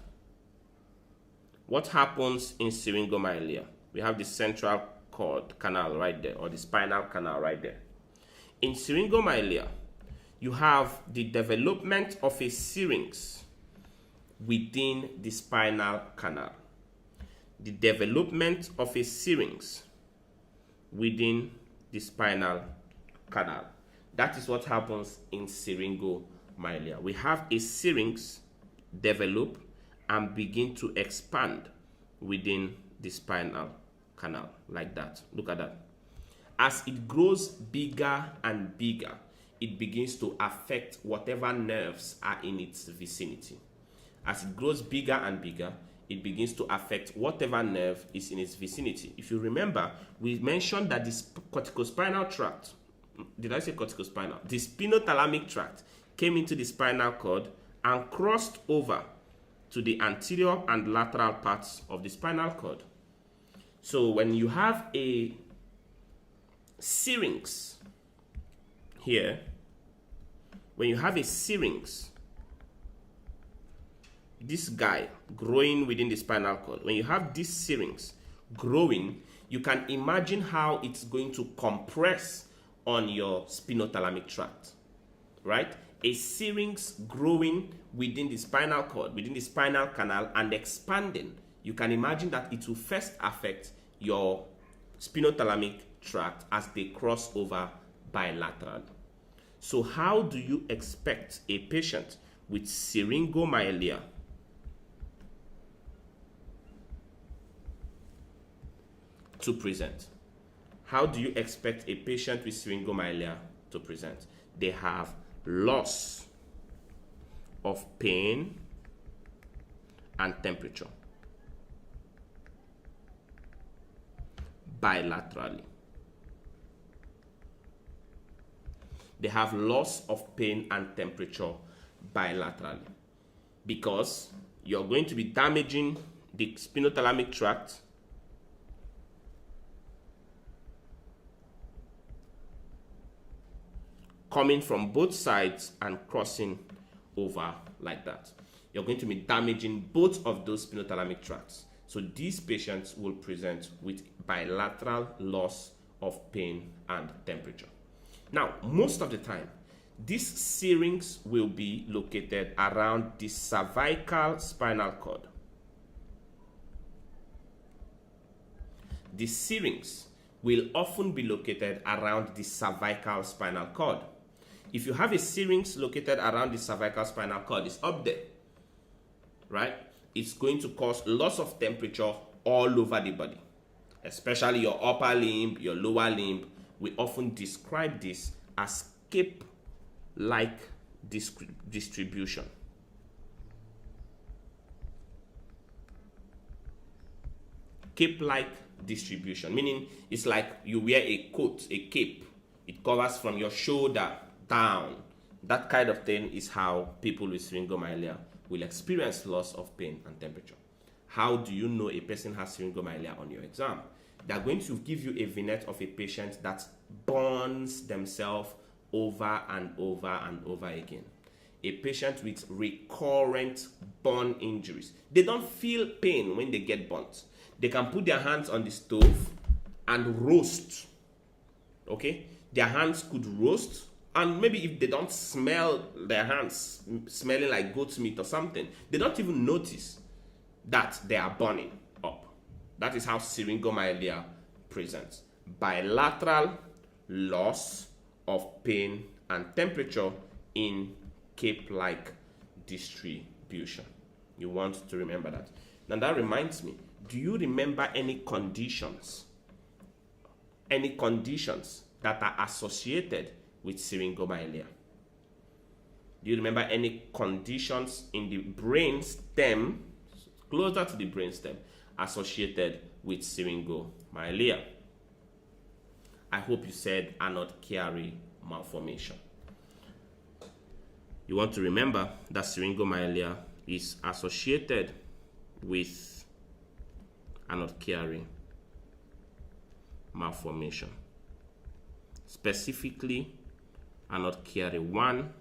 S1: What happens in syringomyelia? We have the central cord canal right there, or the spinal canal right there. In syringomyelia, you have the development of a syrinx within the spinal canal. The development of a syrinx within the spinal canal. That is what happens in syringomyelia. We have a syrinx develop and begin to expand within the spinal canal, like that. Look at that. As it grows bigger and bigger, it begins to affect whatever nerves are in its vicinity. As it grows bigger and bigger, it begins to affect whatever nerve is in its vicinity. If you remember, we mentioned that this corticospinal tract, did I say corticospinal? The spinothalamic tract came into the spinal cord and crossed over to the anterior and lateral parts of the spinal cord. So when you have a syrinx here, when you have a syrinx, this guy growing within the spinal cord, when you have this syrinx growing, you can imagine how it's going to compress on your spinothalamic tract, right? a syrinx growing within the spinal cord, within the spinal canal, and expanding, you can imagine that it will first affect your spinothalamic tract as they cross over bilaterally. So how do you expect a patient with syringomyelia to present? How do you expect a patient with syringomyelia to present? They have loss of pain and temperature bilaterally. They have loss of pain and temperature bilaterally because you're going to be damaging the spinothalamic tract coming from both sides and crossing over like that. You're going to be damaging both of those spinothalamic tracts. So these patients will present with bilateral loss of pain and temperature. Now, most of the time, this syrinx will be located around the cervical spinal cord. The syrinx will often be located around the cervical spinal cord. If you have a syrinx located around the cervical spinal cord, it's up there, right? It's going to cause loss of temperature all over the body, especially your upper limb, your lower limb. We often describe this as cape-like distribution. Cape-like distribution, meaning it's like you wear a coat, a cape. It covers from your shoulder down. That kind of thing is how people with syringomyelia will experience loss of pain and temperature. How do you know a person has syringomyelia on your exam? They are going to give you a vignette of a patient that burns themselves over and over and over again. A patient with recurrent burn injuries. They don't feel pain when they get burnt. They can put their hands on the stove and roast. Okay? Their hands could roast, and maybe if they don't smell their hands smelling like goat's meat or something, they don't even notice that they are burning up. That is how syringomyelia presents. Bilateral loss of pain and temperature in cape-like distribution. You want to remember that. Now that reminds me, do you remember any conditions that are associated with syringomyelia? Do you remember any conditions in the brain stem, closer to the brain stem, associated with syringomyelia? I hope you said anode-Chiari malformation. You want to remember that syringomyelia is associated with anode-Chiari malformation. Specifically, anode-Chiari 1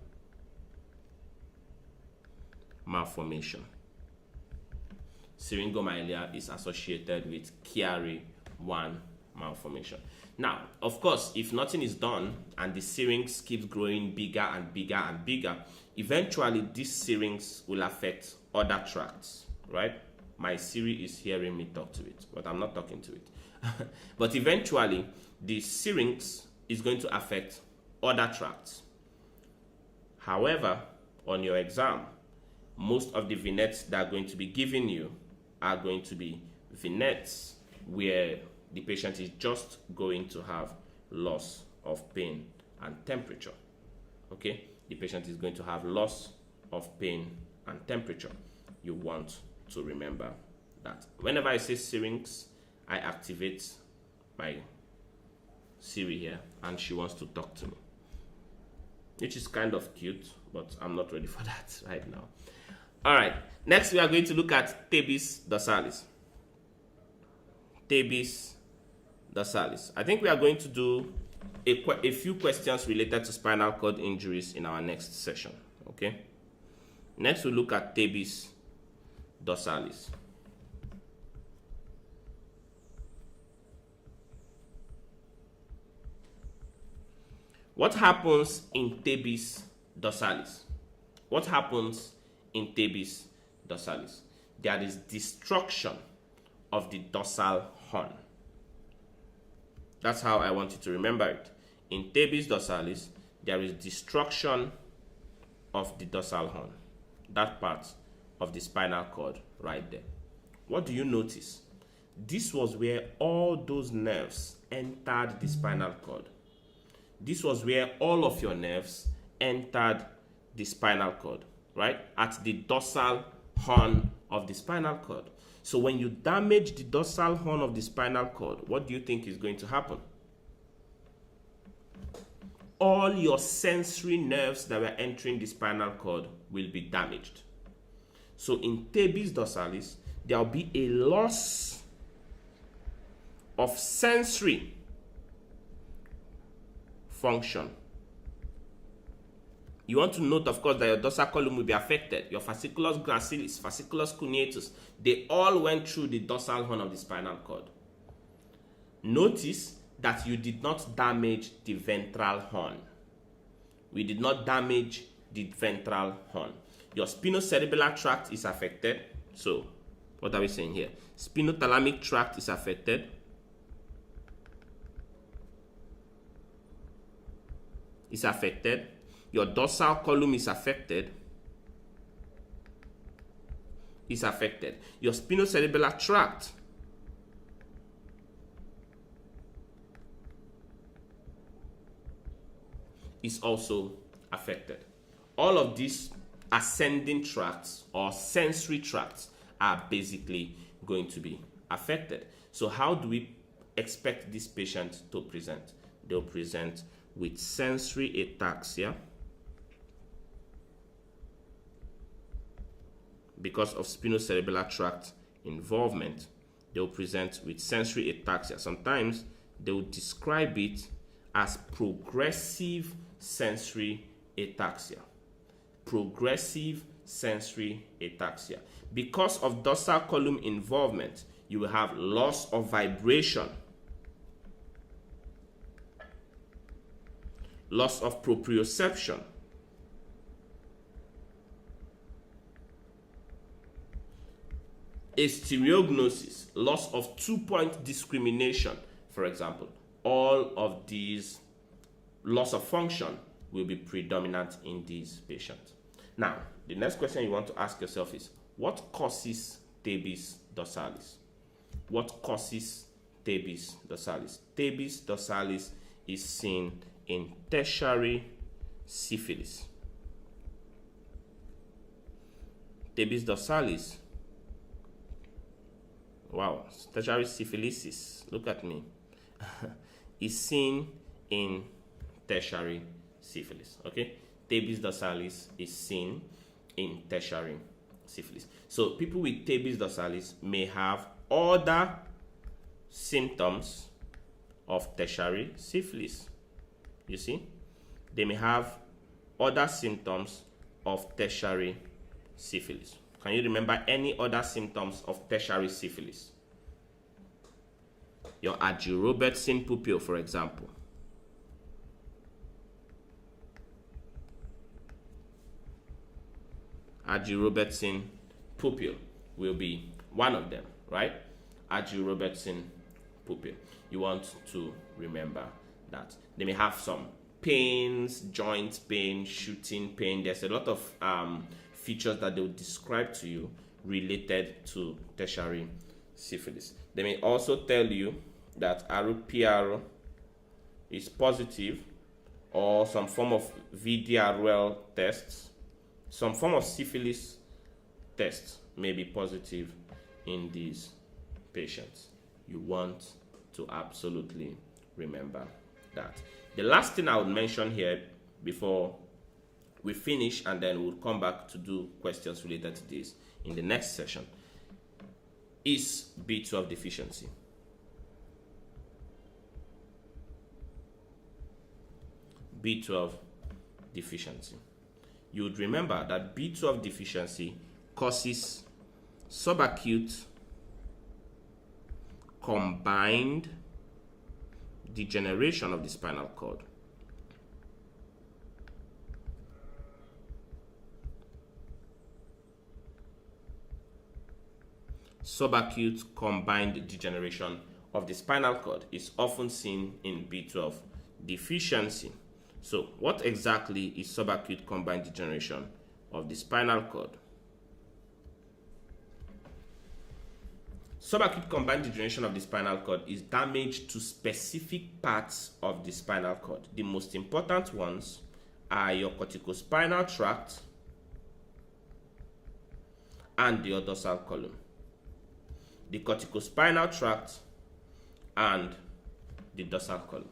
S1: malformation. Syringomyelia is associated with Chiari 1 malformation. Now, of course, if nothing is done and the syrinx keeps growing bigger and bigger and bigger, eventually this syrinx will affect other tracts, right? My Siri is hearing me talk to it, but I'm not talking to it. But eventually, the syrinx is going to affect other tracts. However, on your exam, most of the vignettes that are going to be given you are going to be vignettes where the patient is just going to have loss of pain and temperature. Okay? The patient is going to have loss of pain and temperature. You want to remember that. Whenever I say syrinx, I activate my Siri here and she wants to talk to me, which is kind of cute, but I'm not ready for that right now. All right, next we are going to look at tabes dorsalis. Tabes dorsalis. I think we are going to do a few questions related to spinal cord injuries in our next session. Okay. Next we'll look at tabes dorsalis. What happens in tabes dorsalis. What happens in tabes dorsalis? There is destruction of the dorsal horn. That's how I want you to remember it. In tabes dorsalis, there is destruction of the dorsal horn. That part of the spinal cord right there. What do you notice? This was where all those nerves entered the spinal cord. This was where all of your nerves entered the spinal cord, right? At the dorsal horn of the spinal cord. So when you damage the dorsal horn of the spinal cord, what do you think is going to happen? All your sensory nerves that were entering the spinal cord will be damaged. So in tabes dorsalis, there will be a loss of sensory function. You want to note, of course, that your dorsal column will be affected. Your fasciculus gracilis, fasciculus cuneatus, they all went through the dorsal horn of the spinal cord. Notice that you did not damage the ventral horn. We did not damage the ventral horn. Your spinocerebellar tract is affected. So, what are we saying here? Spinothalamic tract is affected. Is affected. Your dorsal column is affected. Is affected. Your spinocerebellar tract is also affected. All of these ascending tracts or sensory tracts are basically going to be affected. So how do we expect this patient to present? They'll present with sensory ataxia because of spinocerebellar tract involvement. They'll present with sensory ataxia. Sometimes they'll describe it as progressive sensory ataxia. Progressive sensory ataxia. Because of dorsal column involvement, you will have loss of vibration, loss of proprioception, stereognosis, loss of two-point discrimination, for example. All of these loss of function will be predominant in these patients. Now, the next question you want to ask yourself is, what causes tabes dorsalis? What causes tabes dorsalis? Tabes dorsalis is seen in tertiary syphilis. Tabes dorsalis. Wow, tertiary syphilisis. Look at me. Is seen in tertiary syphilis. Okay, tabes dorsalis is seen in tertiary syphilis. So people with tabes dorsalis may have other symptoms of tertiary syphilis. You see, they may have other symptoms of tertiary syphilis. Can you remember any other symptoms of tertiary syphilis? Your Argyro-Robertson pupil, for example. Argyro-Robertson pupil will be one of them, right? Argyro-Robertson pupil. You want to remember that. They may have some pains, joint pain, shooting pain. There's a lot of features that they will describe to you related to tertiary syphilis. They may also tell you that RPR is positive, or some form of VDRL tests, some form of syphilis test may be positive in these patients. You want to absolutely remember that. The last thing I would mention here before we finish, and then we'll come back to do questions related to this in the next session, is B12 deficiency. B12 deficiency. You would remember that B12 deficiency causes subacute combined degeneration of the spinal cord. subacute combined degeneration of the spinal cord is often seen in B12 deficiency. So, what exactly is subacute combined degeneration of the spinal cord? Subacute combined degeneration of the spinal cord is damage to specific parts of the spinal cord. The most important ones are your corticospinal tract and your dorsal column. The corticospinal tract and the dorsal column.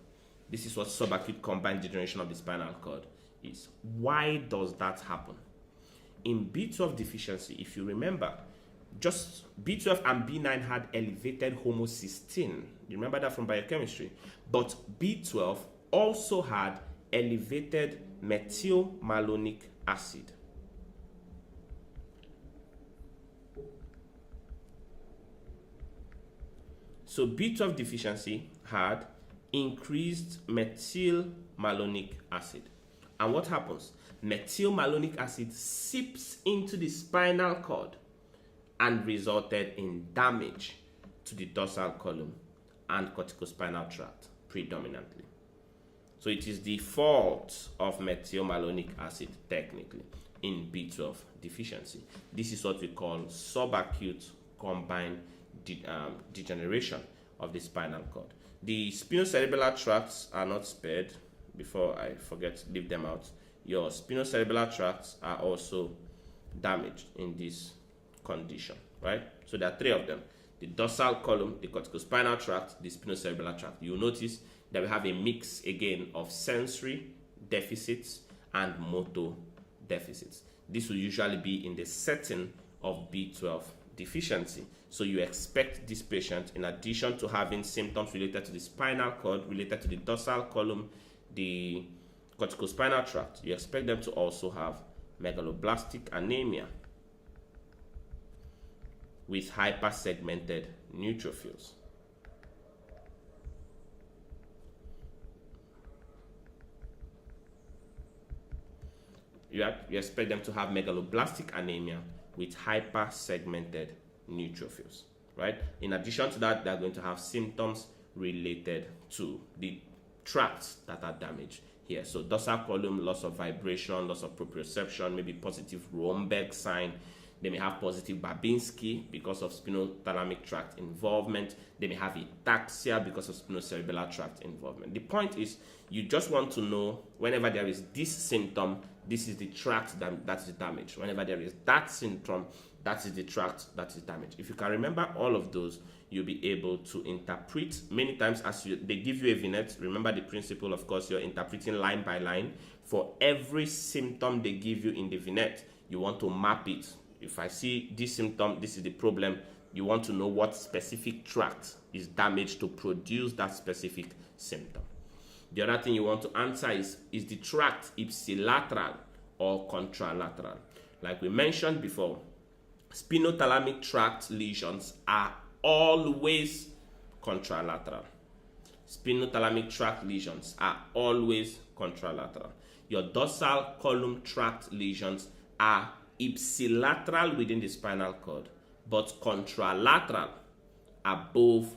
S1: This is what subacute combined degeneration of the spinal cord is. Why does that happen? In B12 deficiency, if you remember, just B12 and B9 had elevated homocysteine. You remember that from biochemistry? But B12 also had elevated methylmalonic acid. So B12 deficiency had increased methylmalonic acid. And what happens? Methylmalonic acid seeps into the spinal cord and resulted in damage to the dorsal column and corticospinal tract predominantly. So it is the fault of methylmalonic acid technically in B12 deficiency. This is what we call subacute combined degeneration of the spinal cord. The spinocerebellar tracts are not spared. Before I forget, leave them out. Your spinocerebellar tracts are also damaged in this condition, right? So there are three of them: the dorsal column, the corticospinal tract, the spinocerebellar tract. You'll notice that we have a mix again of sensory deficits and motor deficits. This will usually be in the setting of B12 deficiency. So you expect this patient, in addition to having symptoms related to the spinal cord, related to the dorsal column, the corticospinal tract, you expect them to also have megaloblastic anemia with hypersegmented neutrophils. You expect them to have megaloblastic anemia with hypersegmented neutrophils, right? In addition to that, they're going to have symptoms related to the tracts that are damaged here. So dorsal column, loss of vibration, loss of proprioception, maybe positive Romberg sign. They may have positive Babinski because of spinothalamic tract involvement. They may have ataxia because of spinocerebellar tract involvement. The point is, you just want to know whenever there is this symptom, this is the tract that is damaged. Whenever there is that symptom, that is the tract that is damaged. If you can remember all of those, you'll be able to interpret many times as they give you a vignette. Remember the principle, of course, you're interpreting line by line. For every symptom they give you in the vignette, you want to map it. If I see this symptom, this is the problem, you want to know what specific tract is damaged to produce that specific symptom. The other thing you want to answer is the tract ipsilateral or contralateral? Like we mentioned before, spinothalamic tract lesions are always contralateral. Spinothalamic tract lesions are always contralateral. Your dorsal column tract lesions are ipsilateral within the spinal cord, but contralateral above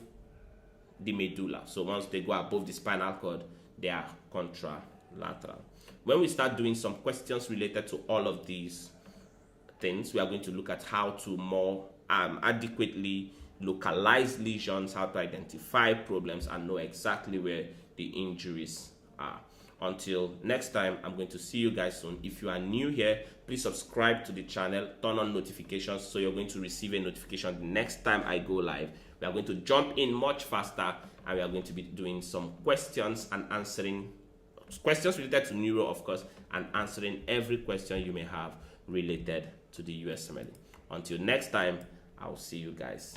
S1: the medulla. So once they go above the spinal cord, they are contralateral. When we start doing some questions related to all of these things, we are going to look at how to more adequately localize lesions, how to identify problems, and know exactly where the injuries are. Until next time, I'm going to see you guys soon. If you are new here, please subscribe to the channel, turn on notifications so you're going to receive a notification the next time I go live. We are going to jump in much faster, and we are going to be doing some questions and answering questions related to neuro, of course, and answering every question you may have related to the USMLE. Until next time, I'll see you guys